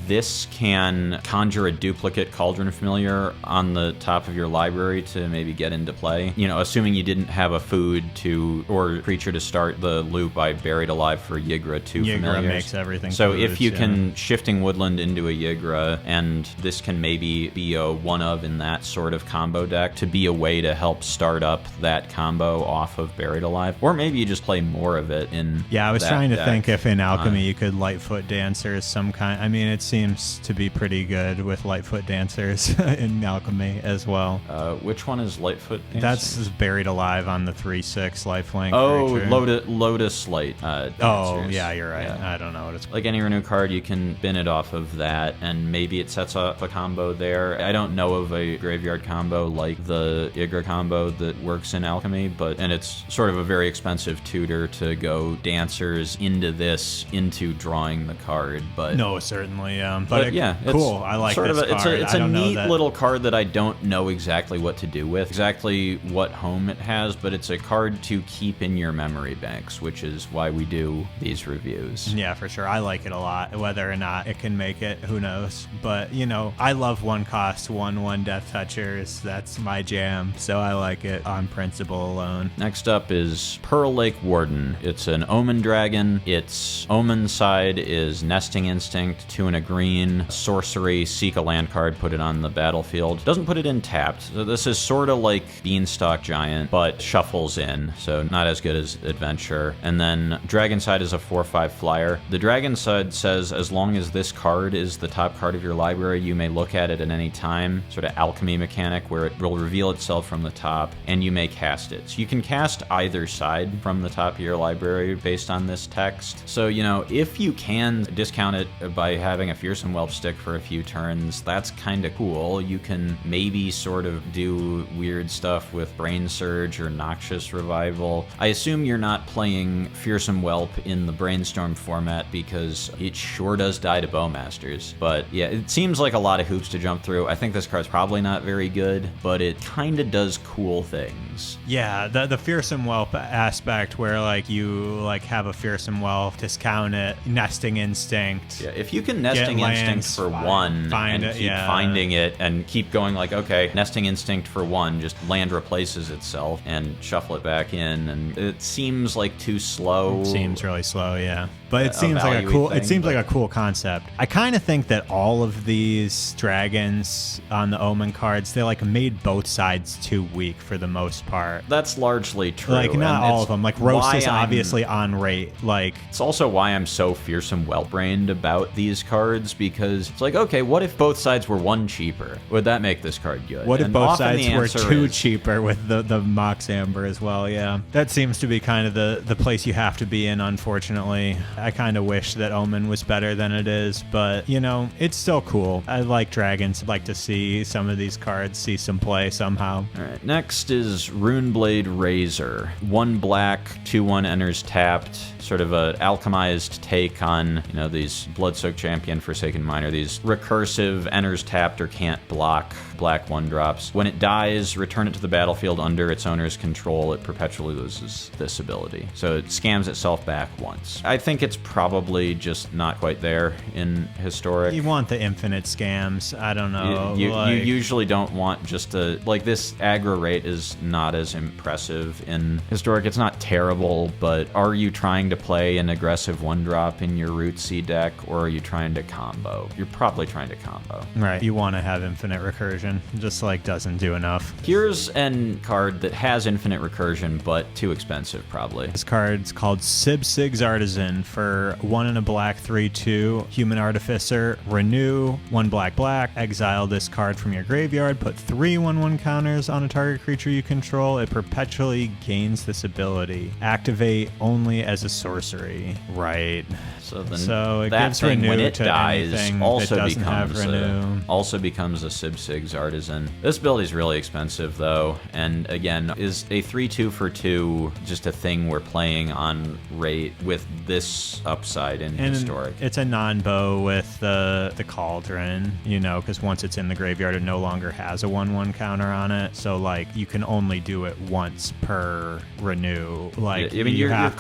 can conjure a duplicate Cauldron Familiar on the top of your library to maybe get into play. You know, assuming you didn't have a food to or creature to start the loop by Buried Alive for Ygra 2 familiars. Ygra makes everything. So foods, if you can Shifting Woodland into a Ygra, and this can maybe be a one of in that sort of combo deck to be a way to help start up that combo off of Buried Alive, or maybe you just play more of it in. Yeah, I was that trying to deck. think if in Alchemy you could Lightfoot Dancers some kind. I mean, it seems to be pretty good with Lightfoot Dancers in Alchemy as well. Which one is Lightfoot Dancers? That's Buried Alive on the 3/6 lifelink. Oh, creature. Lotus Light. Oh, Dancers. yeah, you're right. Yeah. I don't know what it's called. Like any Renew card, you can bin it off of that, and maybe it sets up a combo there. I don't know of a graveyard combo like the Ygra combo that works in Alchemy, and it's sort of a very expensive tutor to go Dancers into this, into drawing the card. But No, certainly. But yeah, it's cool. I like sort this of card. It's I a don't know neat that- little card that I don't know exactly what to do with, exactly what home it has, but it's a card to keep in your memory banks, which is why we do these reviews. Yeah, for sure. I like it a lot. Whether or not it can make it, who knows? But, you know, I love 1-cost, 1/1 Death Touchers. That's my jam. So I like it on principle alone. Next up is Pearl Lake Warden. It's an Omen Dragon. Its Omen side is Nesting Instinct, 2 and a green, sorcery, seek a land card, put it on the battlefield. Doesn't put it in tapped. So this is sort of like Beanstalk Giant, but shuffles in, so not as good as Adventure. And then Dragon side is a 4/5 flyer. The Dragon side says as long as this card is the top card of your library, you may look at it at any time, sort of alchemy mechanic where it will reveal itself from the top, and you may cast it. So you can cast either side from the top of your library based on this text. So, you know, if you can discount it by having a Fearsome Whelp stick for a few turns, that's kind of cool. You can maybe sort of do weird stuff with Brain Surge or Noxious Revival. I assume you're not playing Fearsome Whelp in the Brainstorm format because it sure does die to Bowmasters. But yeah, it seems like a lot of hoops to jump through. I think this card's probably not very good, but it kind of does cool things. Yeah, the Fearsome Whelp aspect where, like, you, like, have a Fearsome Whelp, discount it, Nesting Instinct. Yeah, if you can Nesting Instinct for one and keep finding it and keep going like, okay, Nesting Instinct for one, just land replaces itself and shuffle it back in, and it seems like too slow. It seems really slow, yeah. But it seems like a cool. It seems like a cool concept. I kind of think that all of these dragons on the Omen cards, they like made both sides too weak for the most part. That's largely true. Like not all of them. Like Roast is obviously on rate. Like it's also why I'm so Fearsome Whelp-brained about these cards, because it's like, okay, what if both sides were one cheaper? Would that make this card good? What if both sides were two cheaper with the Mox Amber as well? Yeah, that seems to be kind of the place you have to be in, unfortunately. I kind of wish that Omen was better than it is, but, you know, it's still cool. I like dragons. I'd like to see some of these cards see some play somehow. All right, next is Runeblade Raiser. 1 black, 2/1 enters tapped. Sort of a alchemized take on, you know, these Bloodsoaked Champion, Forsaken Miner, these recursive enters tapped or can't block black 1-drops. When it dies, return it to the battlefield under its owner's control. It perpetually loses this ability. So it scams itself back once. I think it's probably just not quite there in Historic. You want the infinite scams. I don't know. You usually don't want just a... Like, this aggro rate is not as impressive in Historic. It's not terrible, but are you trying to to play an aggressive 1-drop in your Root Sea deck, or are you trying to combo? You're probably trying to combo. Right. You want to have infinite recursion. Just like doesn't do enough. Here's an card that has infinite recursion, but too expensive probably. This card's called Sibsig's Artisan for 1 and a black 3/2 Human Artificer. Renew 1 black, exile this card from your graveyard, put 3 1/1 counters on a target creature you control. It perpetually gains this ability. Activate only as a sorcery. Right. So then it that gives thing, renew when it to dies, anything also that doesn't have becomes a Sibsig's Artisan. This build is really expensive though, and again, is a 3/2 for 2 just a thing we're playing on rate with this upside in Historic? It's a non-bow with the Cauldron, you know, because once it's in the graveyard, it no longer has a 1/1 counter on it. So like you can only do it once per renew. Like I mean, you have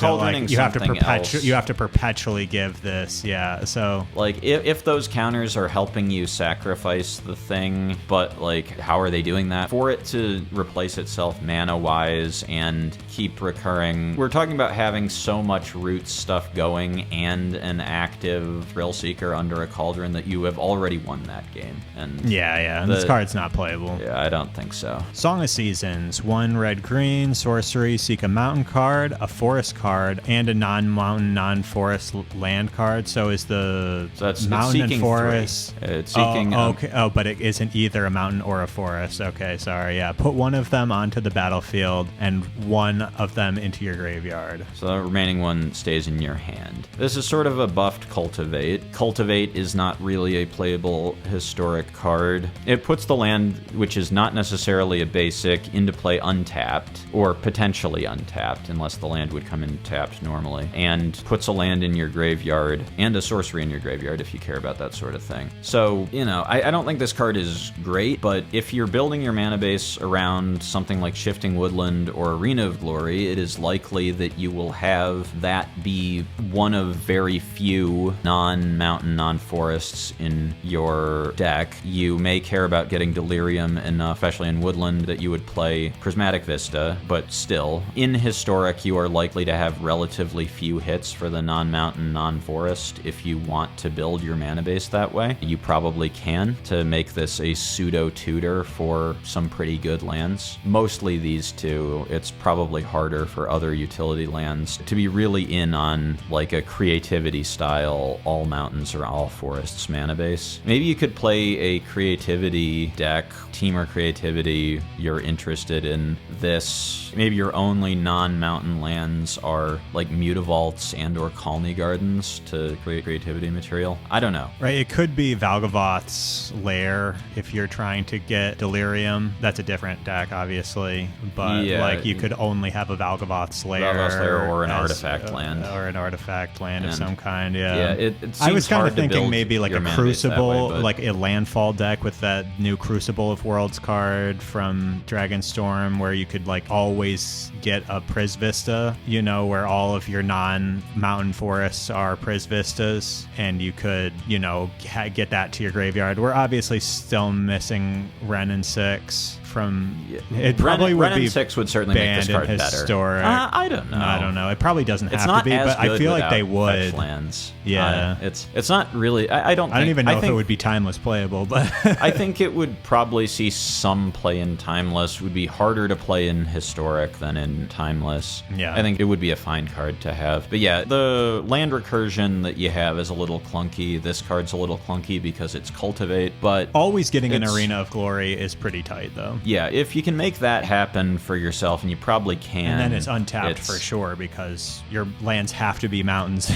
to perpetually give this. Yeah. So like if those counters are helping you sacrifice the thing, but like how are they doing that? For it to replace itself mana wise and keep recurring, we're talking about having so much root stuff going and an active Thrill Seeker under a Cauldron that you have already won that game. And this card's not playable. Yeah, I don't think so. Song of Seasons, 1 red-green sorcery, seek a mountain card, a forest card, and a non-mountain, non-forest land card. So is that's mountain it's and forest? It's seeking. Okay. Oh, but it isn't either a mountain or a forest. Okay, sorry. Yeah, put one of them onto the battlefield and one of them into your graveyard. So the remaining one stays in your hand. This is sort of a buffed Cultivate. Cultivate is not really a playable historic card. It puts the land, which is not necessarily a basic, into play untapped, or potentially untapped, unless the land would come in tapped normally, and puts a land in your graveyard and a sorcery in your graveyard if you care about that sort of thing. So, you know, I don't think this card is great, but if you're building your mana base around something like Shifting Woodland or Arena of Glory, it is likely that you will have that be one of very few non-mountain, non-forests in your deck. You may care about getting Delirium enough, especially in Woodland, that you would play Prismatic Vista, but still, in Historic, you are likely to have relatively few hits for the non-mountain, non-forest. If you want to build your mana base that way, you probably can to make this a pseudo-tutor for some pretty good lands. Mostly these two. It's probably harder for other utility lands to be really in on like a creativity style all mountains or all forests mana base. Maybe you could play a creativity deck, Teamer Creativity, you're interested in this. Maybe your only non-mountain lands are like Mutavaults and or Colony Gardens to create creativity material. I don't know. Right, it could be Valgavoth's Lair if you're trying to get Delirium. That's a different deck, obviously, but like you could only have a Valgavoth's Lair or an artifact land. Or an artifact land of some kind, it seems I was kind of hard to thinking build maybe like your a mana base that Crucible, way, like a landfall deck with that new Crucible of Worlds card from Dragonstorm where you could like always get a Pris Vista, you know, where all of your non-mountain forests are Pris Vistas, and you could, you know, get that to your graveyard. We're obviously still missing Wrenn and 6 from... It probably would be 6 would certainly make this card better. I don't know. I don't know. It probably doesn't it's have to be, as but I feel like they would. Lands. Yeah. It's not really... I don't even know if it would be timeless playable, but... I think it would probably see some play in timeless. It would be harder to play in historic than in timeless. Yeah. I think it would be a fine card to have. But yeah, the land recursion that you have is a little clunky. This card's a little clunky because it's Cultivate, but... Always getting an Arena of Glory is pretty tight, though. Yeah, if you can make that happen for yourself, and you probably can... And then it's untapped for sure, because your lands have to be mountains,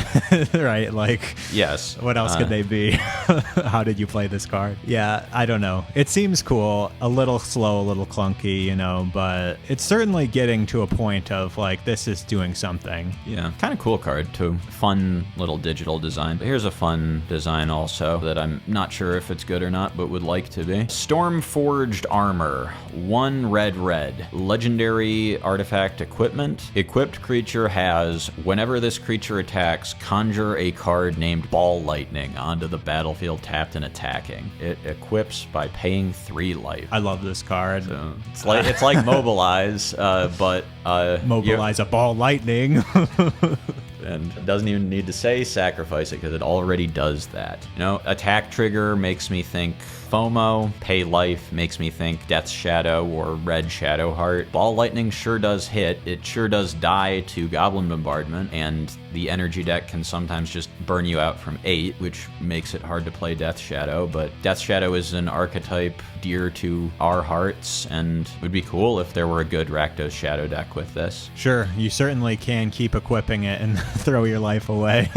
right? Like... Yes. What else could they be? How did you play this card? Yeah, I don't know. It seems cool. A little slow, a little clunky, you know, but it's certainly getting to a point of, like, this is doing something. Yeah, kind of cool card, too. Fun little digital design. But here's a fun design also that I'm not sure if it's good or not, but would like to be. Stormforged Armor. 1 red. Legendary artifact equipment. Equipped creature has, whenever this creature attacks, conjure a card named Ball Lightning onto the battlefield tapped and attacking. It equips by paying 3 life. I love this card. So it's like Mobilize, but Mobilize a Ball Lightning. and it doesn't even need to say sacrifice it because it already does that. You know, attack trigger makes me think FOMO, pay life makes me think Death's Shadow or Red Shadow Heart. Ball Lightning sure does hit. It sure does die to Goblin Bombardment, and the energy deck can sometimes just burn you out from 8, which makes it hard to play Death Shadow, but Death Shadow is an archetype dear to our hearts, and it would be cool if there were a good Rakdos Shadow deck with this. Sure, you certainly can keep equipping it and throw your life away.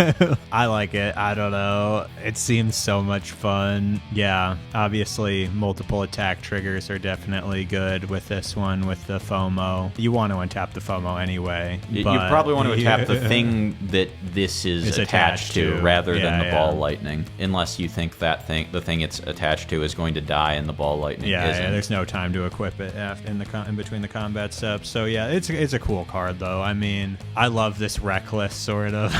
I like it. I don't know. It seems so much fun. Yeah, obviously multiple attack triggers are definitely good with this one with the FOMO. You want to untap the FOMO anyway. You probably want to attack the thing that this is attached to rather than the Ball Lightning, unless you think that the thing it's attached to is going to die and the Ball Lightning isn't. There's no time to equip it in between the combat steps. So yeah, it's a cool card though. I mean, I love this reckless sort of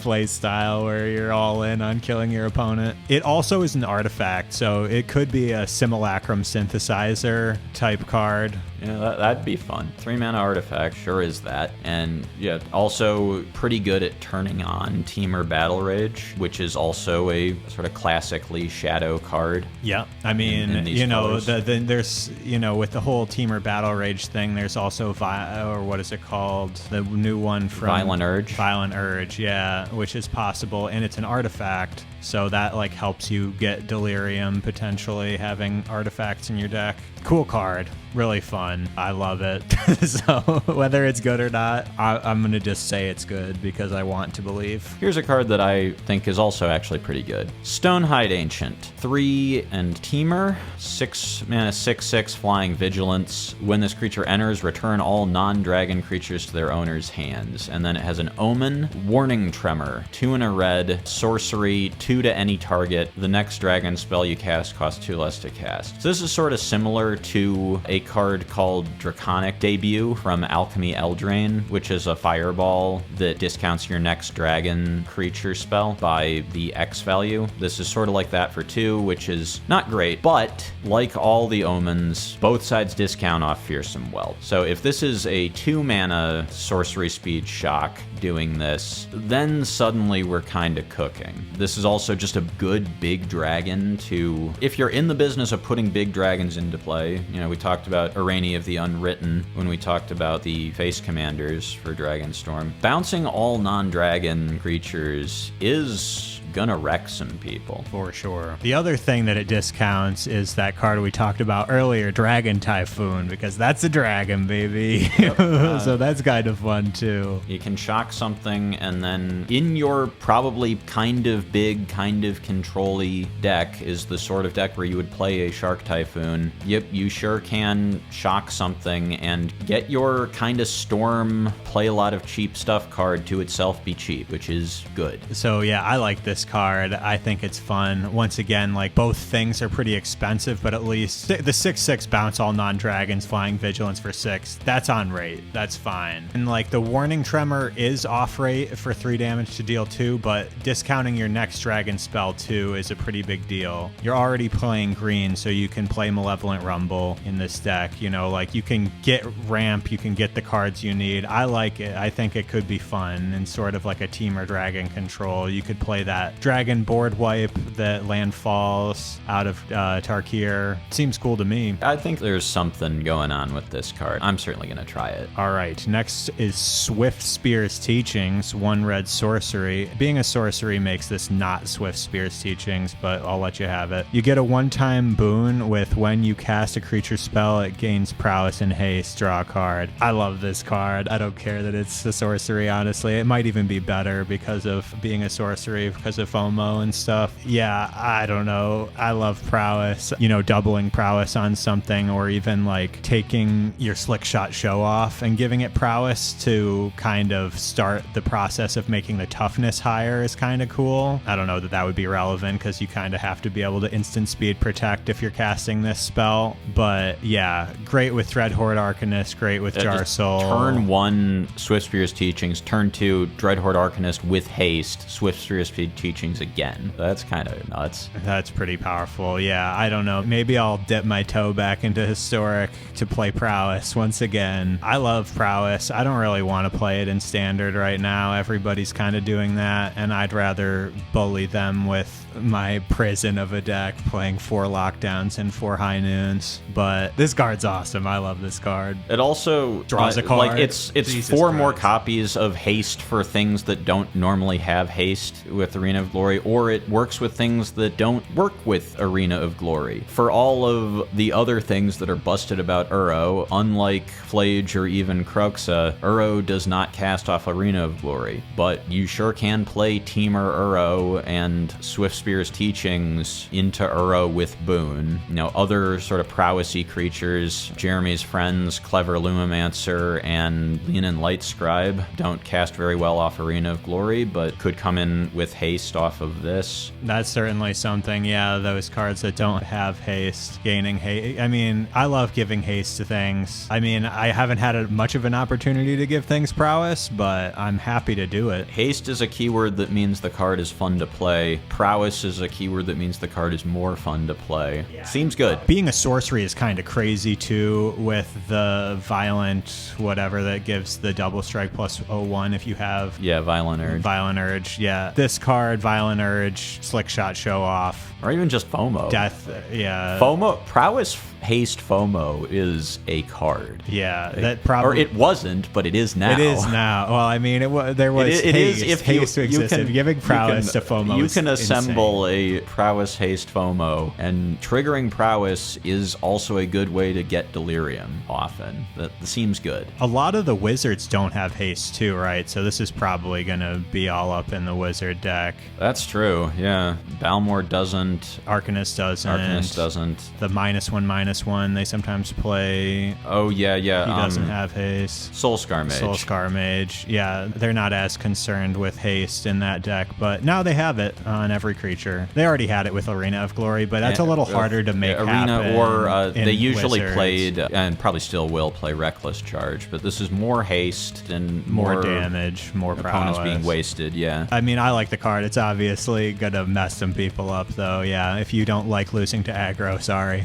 play style where you're all in on killing your opponent. It also is an artifact, so it could be a Simulacrum Synthesizer type card. Yeah, that'd be fun. 3-mana artifact sure is that. And yeah, also pretty good at turning on Temur Battle Rage, which is also a sort of classically shadow card. Yeah, I mean, there's, with the whole Temur Battle Rage thing, there's also, or what is it called? The new one from... Violent Urge. Violent Urge, yeah, which is possible, and it's an artifact. So that helps you get Delirium, potentially having artifacts in your deck. Cool card, really fun. I love it. So whether it's good or not, I'm gonna just say it's good because I want to believe. Here's a card that I think is also actually pretty good. Stonehide Ancient, 3 and Temur, 6 mana, 6/6 flying vigilance. When this creature enters, return all non-dragon creatures to their owner's hands. And then it has an Omen, Warning Tremor, 2 and a red, sorcery, 2 to any target. The next dragon spell you cast costs 2 less to cast. So this is sort of similar to a card called Draconic Debut from Alchemy Eldraine, which is a fireball that discounts your next dragon creature spell by the X value. This is sort of like that for 2, which is not great, but like all the omens, both sides discount off Fearsome Welt. So if this is a 2-mana sorcery speed shock doing this, then suddenly we're kind of cooking. This is also just a good big dragon to, if you're in the business of putting big dragons into play. We talked about Ureni of the Unwritten when we talked about the face commanders for Dragonstorm. Bouncing all non-dragon creatures is gonna wreck some people. For sure. The other thing that it discounts is that card we talked about earlier, Dragon Typhoon, because that's a dragon, baby. Yep. So that's kind of fun too. You can shock something, and then in your probably kind of big, kind of control-y deck is the sort of deck where you would play a Shark Typhoon. Yep, you sure can shock something and get your kind of storm, play a lot of cheap stuff card to itself be cheap, which is good. So yeah, I like this card. I think it's fun. Once again, both things are pretty expensive, but at least the 6/6 bounce all non-dragons, flying vigilance for 6. That's on rate. That's fine. And the Warning Tremor is off rate for 3 damage to deal 2, but discounting your next dragon spell 2 is a pretty big deal. You're already playing green, so you can play Malevolent Rumble in this deck. You can get ramp, you can get the cards you need. I like it. I think it could be fun and sort of like a Temur Dragon control. You could play that dragon board wipe that landfalls out of Tarkir. Seems cool to me. I think there's something going on with this card. I'm certainly going to try it. All right, next is Swiftspear's Teachings, 1 red sorcery. Being a sorcery makes this not Swiftspear's Teachings, but I'll let you have it. You get a 1-time boon with when you cast a creature spell, it gains prowess and haste, draw a card. I love this card. I don't care that it's a sorcery, honestly. It might even be better because of being a sorcery, because of FOMO and stuff. Yeah, I don't know. I love prowess, doubling prowess on something, or even taking your Slick Shot Show Off and giving it prowess to kind of start the process of making the toughness higher is kind of cool. I don't know that would be relevant because you kind of have to be able to instant speed protect if you're casting this spell. But yeah, great with Dreadhorde Arcanist, great with Jarsoul. Turn 1, Swiftspear's Teachings. Turn 2, Dreadhorde Arcanist with haste, Swiftspear's teachings again. That's kind of nuts. That's pretty powerful. Yeah, I don't know. Maybe I'll dip my toe back into Historic to play Prowess once again. I love Prowess. I don't really want to play it in Standard right now. Everybody's kind of doing that, and I'd rather bully them with my prison of a deck, playing 4 lockdowns and 4 high noons. But this card's awesome. I love this card. It also draws a card. Like it's Jesus 4 Christ. more copies of haste for things that don't normally have haste with Arena of Glory, or it works with things that don't work with Arena of Glory. For all of the other things that are busted about Uro, unlike Flage or even Kroxa, Uro does not cast off Arena of Glory, but you sure can play Temur Uro and Swiftspear's teachings into Uro with Boon. You know, other sort of prowessy creatures, Jeremy's friends, Clever Lumimancer and Leonin Light Scribe, don't cast very well off Arena of Glory, but could come in with haste off of this. That's certainly something, yeah, those cards that don't have haste, gaining haste. I mean, I love giving haste to things. I mean, I haven't had much of an opportunity to give things prowess, but I'm happy to do it. Haste is a keyword that means the card is fun to play. Prowess is a keyword that means the card is more fun to play. Yeah. Seems good. Being a sorcery is kind of crazy too, with the violent whatever that gives the double strike plus 01 if you have Violent Urge. Violent Urge, yeah. This card, Violent Urge, Slick Shot, Show Off. Or even just FOMO. Death, yeah. FOMO, Prowess Haste FOMO is a card. Yeah, that probably... Or it wasn't, but it is now. It is now. Well, I mean, there was it haste. is if haste you existed. can, Giving prowess to FOMO You can assemble insane. a Prowess Haste FOMO, and triggering Prowess is also a good way to get Delirium often. That seems good. A lot of the wizards don't have haste too, right? So this is probably going to be all up in the wizard deck. That's true, yeah. Balmor doesn't. Arcanist doesn't. Arcanist doesn't. The -1/-1, they sometimes play. Oh, yeah. He doesn't have haste. Soulscar Mage. Soulscar Mage. Yeah, they're not as concerned with haste in that deck, but now they have it on every creature. They already had it with Arena of Glory, but that's a little harder to make Arena happen. Or they usually Wizards. played, and probably still will play Reckless Charge, but this is more haste and more damage, more opponents prowess. being wasted, yeah. I mean, I like the card. It's obviously gonna mess some people up, though. Yeah, if you don't like losing to aggro, sorry.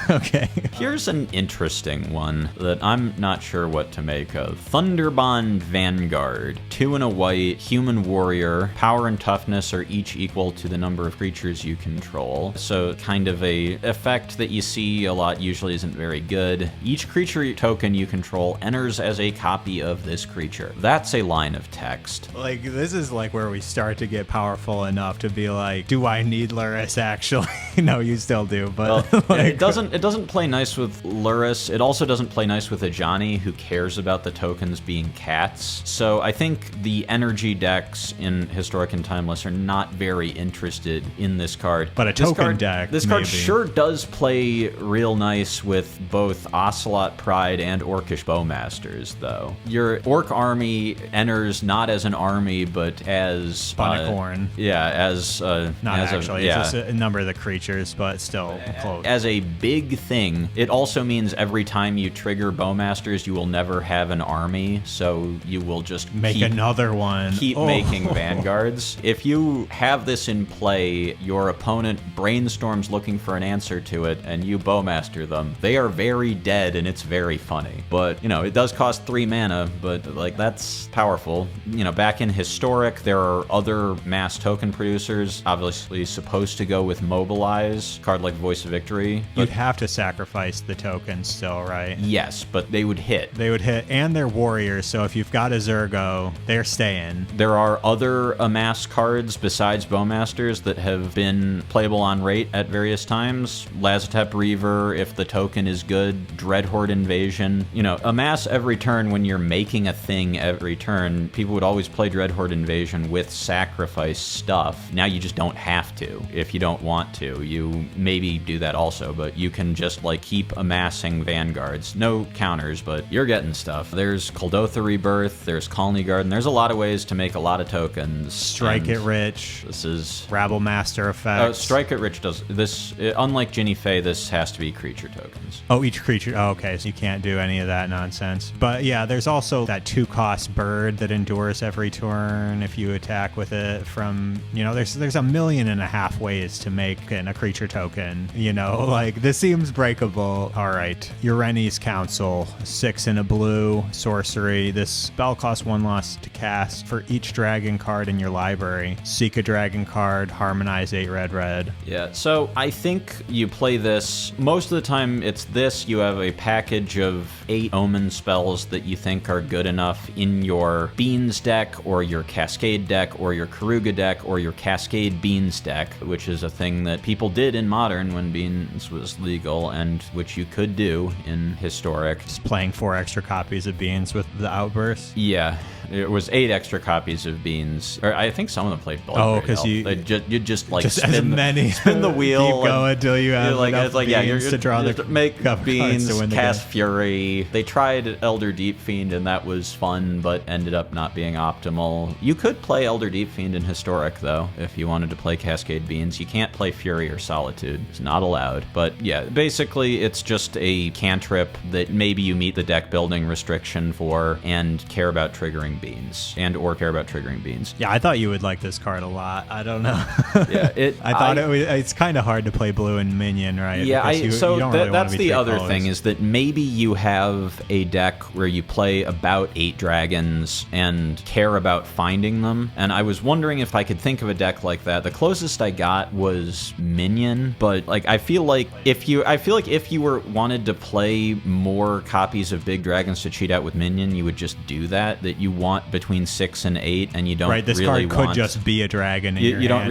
Okay. Here's an interesting one that I'm not sure what to make of. Thunderbond Vanguard. 2 and a white, human warrior. Power and toughness are each equal to the number of creatures you control. So kind of a effect that you see a lot usually isn't very good. Each creature token you control enters as a copy of this creature. That's a line of text. Like, this is like where we start to get powerful enough to be like, do I need Lurrus actually? No, you still do, but well, like, it doesn't play nice with Lurrus. It also doesn't play nice with Ajani, who cares about the tokens being cats. So I think the energy decks in Historic and Timeless are not very interested in this card. But a token deck, This card maybe. sure does play real nice with both Ocelot Pride and Orcish Bowmasters, though. Your Orc army enters not as an army, but as Bunicorn. as not as actually. yeah. It's just a number of the creatures, but still close. As a big thing, it also means every time you trigger Bowmasters, you will never have an army, so you will just Make another one. Keep making Vanguards. If you have this in play, your opponent brainstorms looking for an answer to it, and you Bowmaster them. They are very dead, and it's very funny. But, you know, it does cost 3 mana, but, like, that's powerful. You know, back in Historic, there are other mass token producers, obviously supposed to go with Mobilize, card like Voice of Victory. You'd have to sacrifice the tokens still, right? Yes, but they would hit. They would hit, and they're warriors, so if you've got a Zergo, they're staying. There are other Amass cards besides Bowmasters that have been playable on rate at various times. Lazotep Reaver, if the token is good. Dreadhorde Invasion. You know, Amass every turn when you're making a thing every turn. People would always play Dreadhorde Invasion with sacrifice stuff. Now you just don't have to. If you don't want to, you maybe do that also, but you can just just like keep amassing vanguards. No counters, but you're getting stuff. There's Kuldotha Rebirth, there's Colony Garden. There's a lot of ways to make a lot of tokens. Strike it rich. This is Rabble Master effect. Strike it rich does this. Unlike Ginny Fey, this has to be creature tokens. Oh, each creature. Oh, okay, so you can't do any of that nonsense. But yeah, there's also that 2-cost bird that endures every turn if you attack with it. From there's 1.5 million ways to make a creature token. Like this seems breakable. All right, Ureni's Council, 6 and a blue sorcery. This spell costs 1 loss to cast for each dragon card in your library. Seek a dragon card, harmonize 8 red. Yeah, so I think you play this most of the time. It's this. You have a package of 8 omen spells that you think are good enough in your Beans deck or your Cascade deck or your Karuga deck or your Cascade Beans deck, which is a thing that people did in Modern when Beans was legal and which you could do in Historic. Just playing 4 extra copies of Beans with the outburst. Yeah. It was 8 extra copies of Beans, or I think some of them played both. Oh, because you just like just spin as many spin the wheel, keep going until you have enough beans to draw the make Beans, to win the cast game. Fury. They tried Elder Deep Fiend and that was fun, but ended up not being optimal. You could play Elder Deep Fiend in Historic though, if you wanted to play Cascade Beans. You can't play Fury or Solitude; it's not allowed. But yeah, basically it's just a cantrip that maybe you meet the deck building restriction for and care about triggering Beans or care about triggering Beans. Yeah, I thought you would like this card a lot. I don't know. Yeah, I thought it's kind of hard to play blue and minion, right? Yeah, you don't really that's the other colors. thing is that maybe you have a deck where you play about 8 dragons and care about finding them. And I was wondering if I could think of a deck like that. The closest I got was minion, but like I feel like if you wanted to play more copies of big dragons to cheat out with minion, you would just do that. That you want between 6 and 8, and you don't right. This really card could just be a dragon. In your you don't hand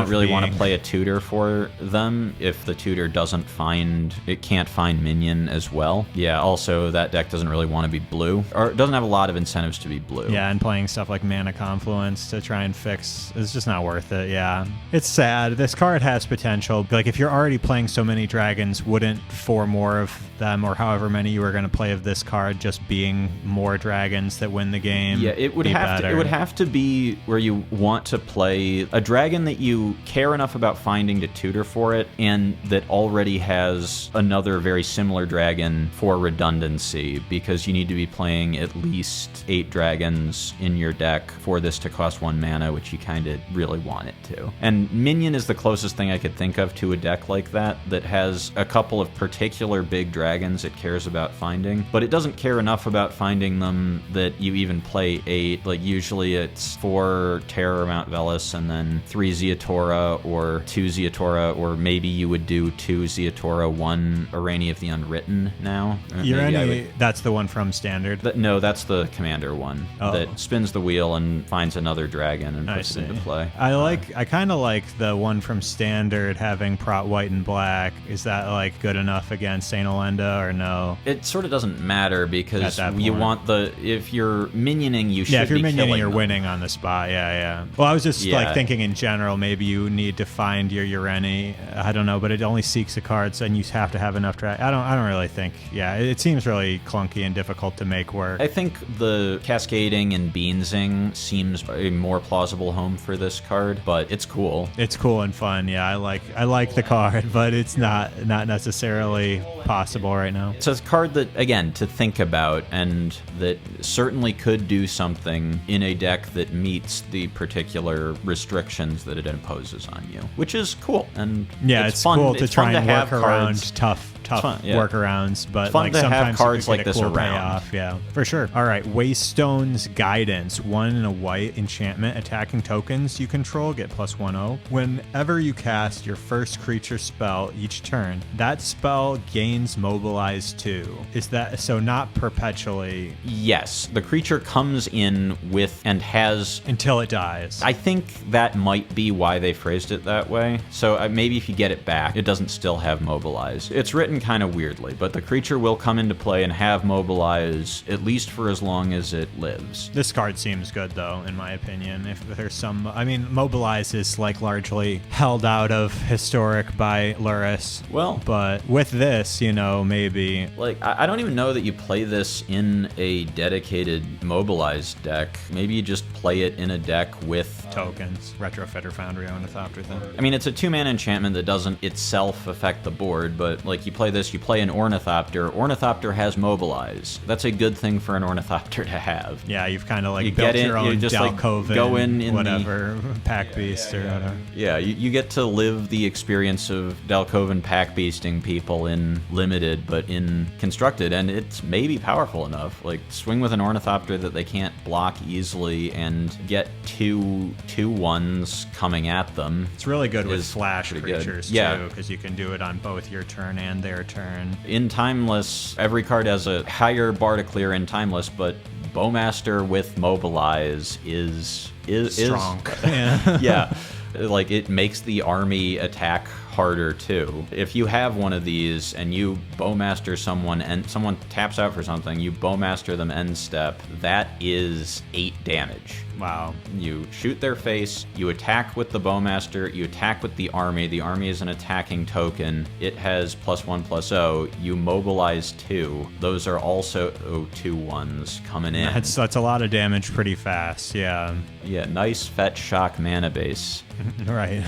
really want to play a tutor for them if the tutor can't find minion as well. Yeah. Also, that deck doesn't really want to be blue, or it doesn't have a lot of incentives to be blue. Yeah, and playing stuff like Mana Confluence to try and fix is just not worth it. Yeah, it's sad. This card has potential. Like if you're already playing so many dragons, wouldn't 4 more of them or however many you were going to play of this card just being more dragons that win the game? Yeah, it would have to be where you want to play a dragon that you care enough about finding to tutor for it, and that already has another very similar dragon for redundancy, because you need to be playing at least 8 dragons in your deck for this to cost 1 mana, which you kind of really want it to. And minion is the closest thing I could think of to a deck like that has a couple of particular big dragons it cares about finding, but it doesn't care enough about finding them that you even play 8. Like usually it's 4 Terror Mount Velis and then 3 Zeatora or 2 Zeatora, or maybe you would do 2 Zeatora, 1 Ureni of the Unwritten now. Ureni, that's the one from Standard? No, that's the commander one that spins the wheel and finds another dragon and puts it into play. I kind of like the one from Standard having Prot White and Black. Is that like good enough against Saint Olenda or no? It sort of doesn't matter because you want if you're minioning, you should be killing Yeah, if you're minioning, you're them. Winning on the spot. Yeah. Well, I was just like thinking in general, maybe you need to find your Ureni. I don't know, but it only seeks a card, so you have to have enough drag. I don't really think. Yeah, it seems really clunky and difficult to make work. I think the cascading and beansing seems a more plausible home for this card, but it's cool. It's cool and fun. Yeah, I like the card, but it's not necessarily possible right now. It's a card that, again, to think about, and that certainly could do something in a deck that meets the particular restrictions that it imposes on you, which is cool. And yeah, it's fun. Cool to try and work cards. around tough workarounds, but like sometimes cards you like get a this cool around. Payoff. Yeah, for sure. All right, Waystone's Guidance, 1 and a white enchantment. Attacking tokens you control get +1/0. Whenever you cast your first creature spell each turn, that spell gains mobilize 2. Is that so? Not perpetually. Yes, the creature comes in with and has until it dies. I think that might be why they phrased it that way. So maybe if you get it back, it doesn't still have mobilize. It's written written kind of weirdly, but the creature will come into play and have Mobilize at least for as long as it lives. This card seems good, though, in my opinion. If there's some... I mean, Mobilize is, like, largely held out of Historic by Lurrus. Well... But with this, you know, maybe... Like, I don't even know that you play this in a dedicated Mobilize deck. Maybe you just play it in a deck with... tokens. Retrofitter, Foundry, Ornithopter thing. I mean, it's a 2-mana enchantment that doesn't itself affect the board, but, like, you play this, you play an Ornithopter. Ornithopter has Mobilize. That's a good thing for an Ornithopter to have. Yeah, you've kind of, like, built your own Dalkovan, like, go in whatever, Pack Beast or whatever. Yeah, you get to live the experience of Dalkovan Pack Beasting people in Limited, but in Constructed, and it's maybe powerful enough. Like, swing with an Ornithopter that they can't block easily and get two 2/1s coming at them. It's really good with flash creatures, yeah, too, because you can do it on both your turn and their turn. In Timeless, every card has a higher bar to clear in Timeless, but Bowmaster with Mobilize is strong. Yeah. Like, it makes the army attack harder too. If you have one of these and you Bowmaster someone and someone taps out for something, you Bowmaster them end step, that is 8 damage. Wow. You shoot their face, you attack with the Bowmaster, you attack with the army. The army is an attacking token. It has +1/+0. You mobilize 2. Those are also 2/1s coming in. That's a lot of damage pretty fast, yeah. Yeah, nice fetch shock mana base. Right.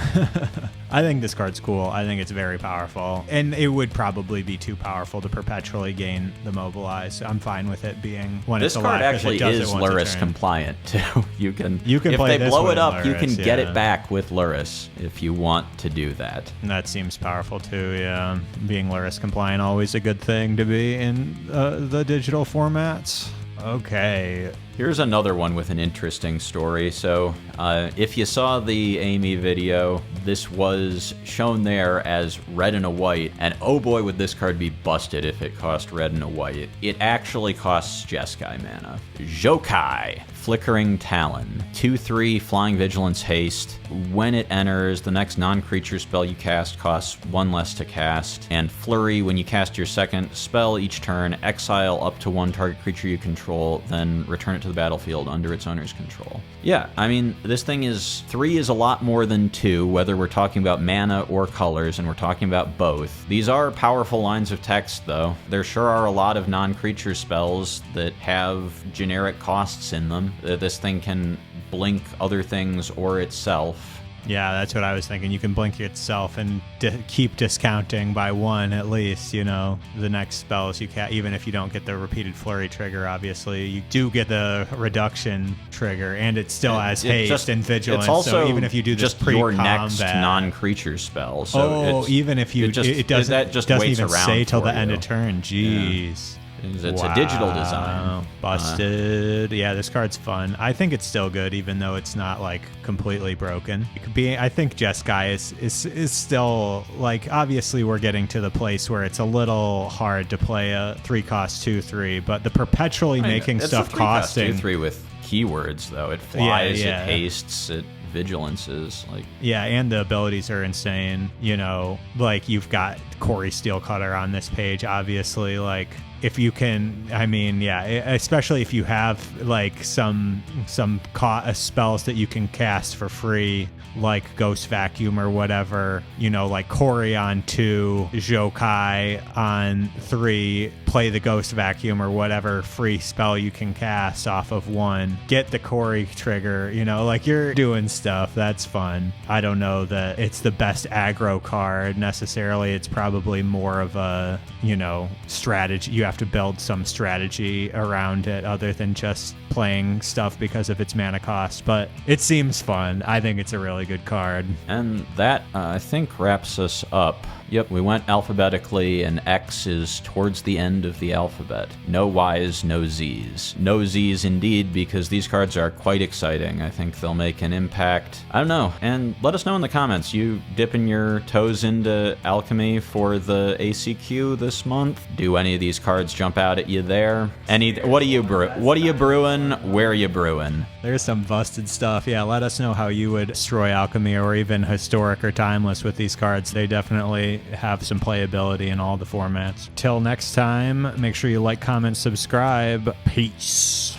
I think this card's cool. I think it's very powerful. And it would probably be too powerful to perpetually gain the Mobilize. I'm fine with it being when this it's alive. This card actually is Lurrus compliant, too. You can if play they blow it up, Lurrus, you can get it back with Lurrus if you want to do that. And that seems powerful, too, yeah. Being Lurrus compliant, always a good thing to be in the digital formats. Okay. Here's another one with an interesting story. So, if you saw the Amy video, this was shown there as red and a white, and oh boy would this card be busted if it cost red and a white. It actually costs Jeskai mana. Xho Cai, Flickering Talon, 2/3 Flying Vigilance Haste. When it enters, the next non-creature spell you cast costs 1 less to cast, and Flurry, when you cast your second spell each turn, exile up to 1 target creature you control, then return it to the battlefield under its owner's control. Yeah, I mean, this thing is 3 is a lot more than 2, whether we're talking about mana or colors, and we're talking about both. These are powerful lines of text, though. There sure are a lot of non-creature spells that have generic costs in them. This thing can blink other things or itself. Yeah, that's what I was thinking. You can blink itself and keep discounting by 1 at least, you know, the next spells you can, even if you don't get the repeated flurry trigger, obviously. You do get the reduction trigger, and it still has haste and vigilance. It's also so even if you do this just your next pre-combat non-creature spell. So even if you, it doesn't even say till the end of turn. Jeez. Yeah. It's a digital design. Busted. Yeah, this card's fun. I think it's still good, even though it's not like completely broken. It could be. I think Jeskai is still like. Obviously, we're getting to the place where it's a little hard to play a 3-cost 2/3, but the perpetually making stuff costing 2/3 with keywords though. It flies. It hastes. It vigilances, like, yeah, and the abilities are insane. You know, like, you've got Corey Steelcutter on this page, obviously. Like, if you can, I mean, yeah, especially if you have like some spells that you can cast for free, like Ghost Vacuum or whatever, you know, like Corey on 2, Xho Cai on 3, play the Ghost Vacuum or whatever free spell you can cast off of 1, get the Corey trigger, you know, like, you're doing stuff. That's fun. I don't know that it's the best aggro card necessarily. It's probably more of a, you know, strategy. You have to build some strategy around it other than just playing stuff because of its mana cost, but it seems fun. I think it's a really good card. And that, I think, wraps us up. Yep, we went alphabetically, and X is towards the end end of the alphabet. No Ys, no Zs. No Zs indeed, because these cards are quite exciting. I think they'll make an impact. I don't know. And let us know in the comments. You dipping your toes into Alchemy for the ACQ this month? Do any of these cards jump out at you there? What are you brewing? Where are you brewing? There's some busted stuff. Yeah, let us know how you would destroy Alchemy or even Historic or Timeless with these cards. They definitely have some playability in all the formats. Till next time, make sure you like, comment, subscribe. Peace.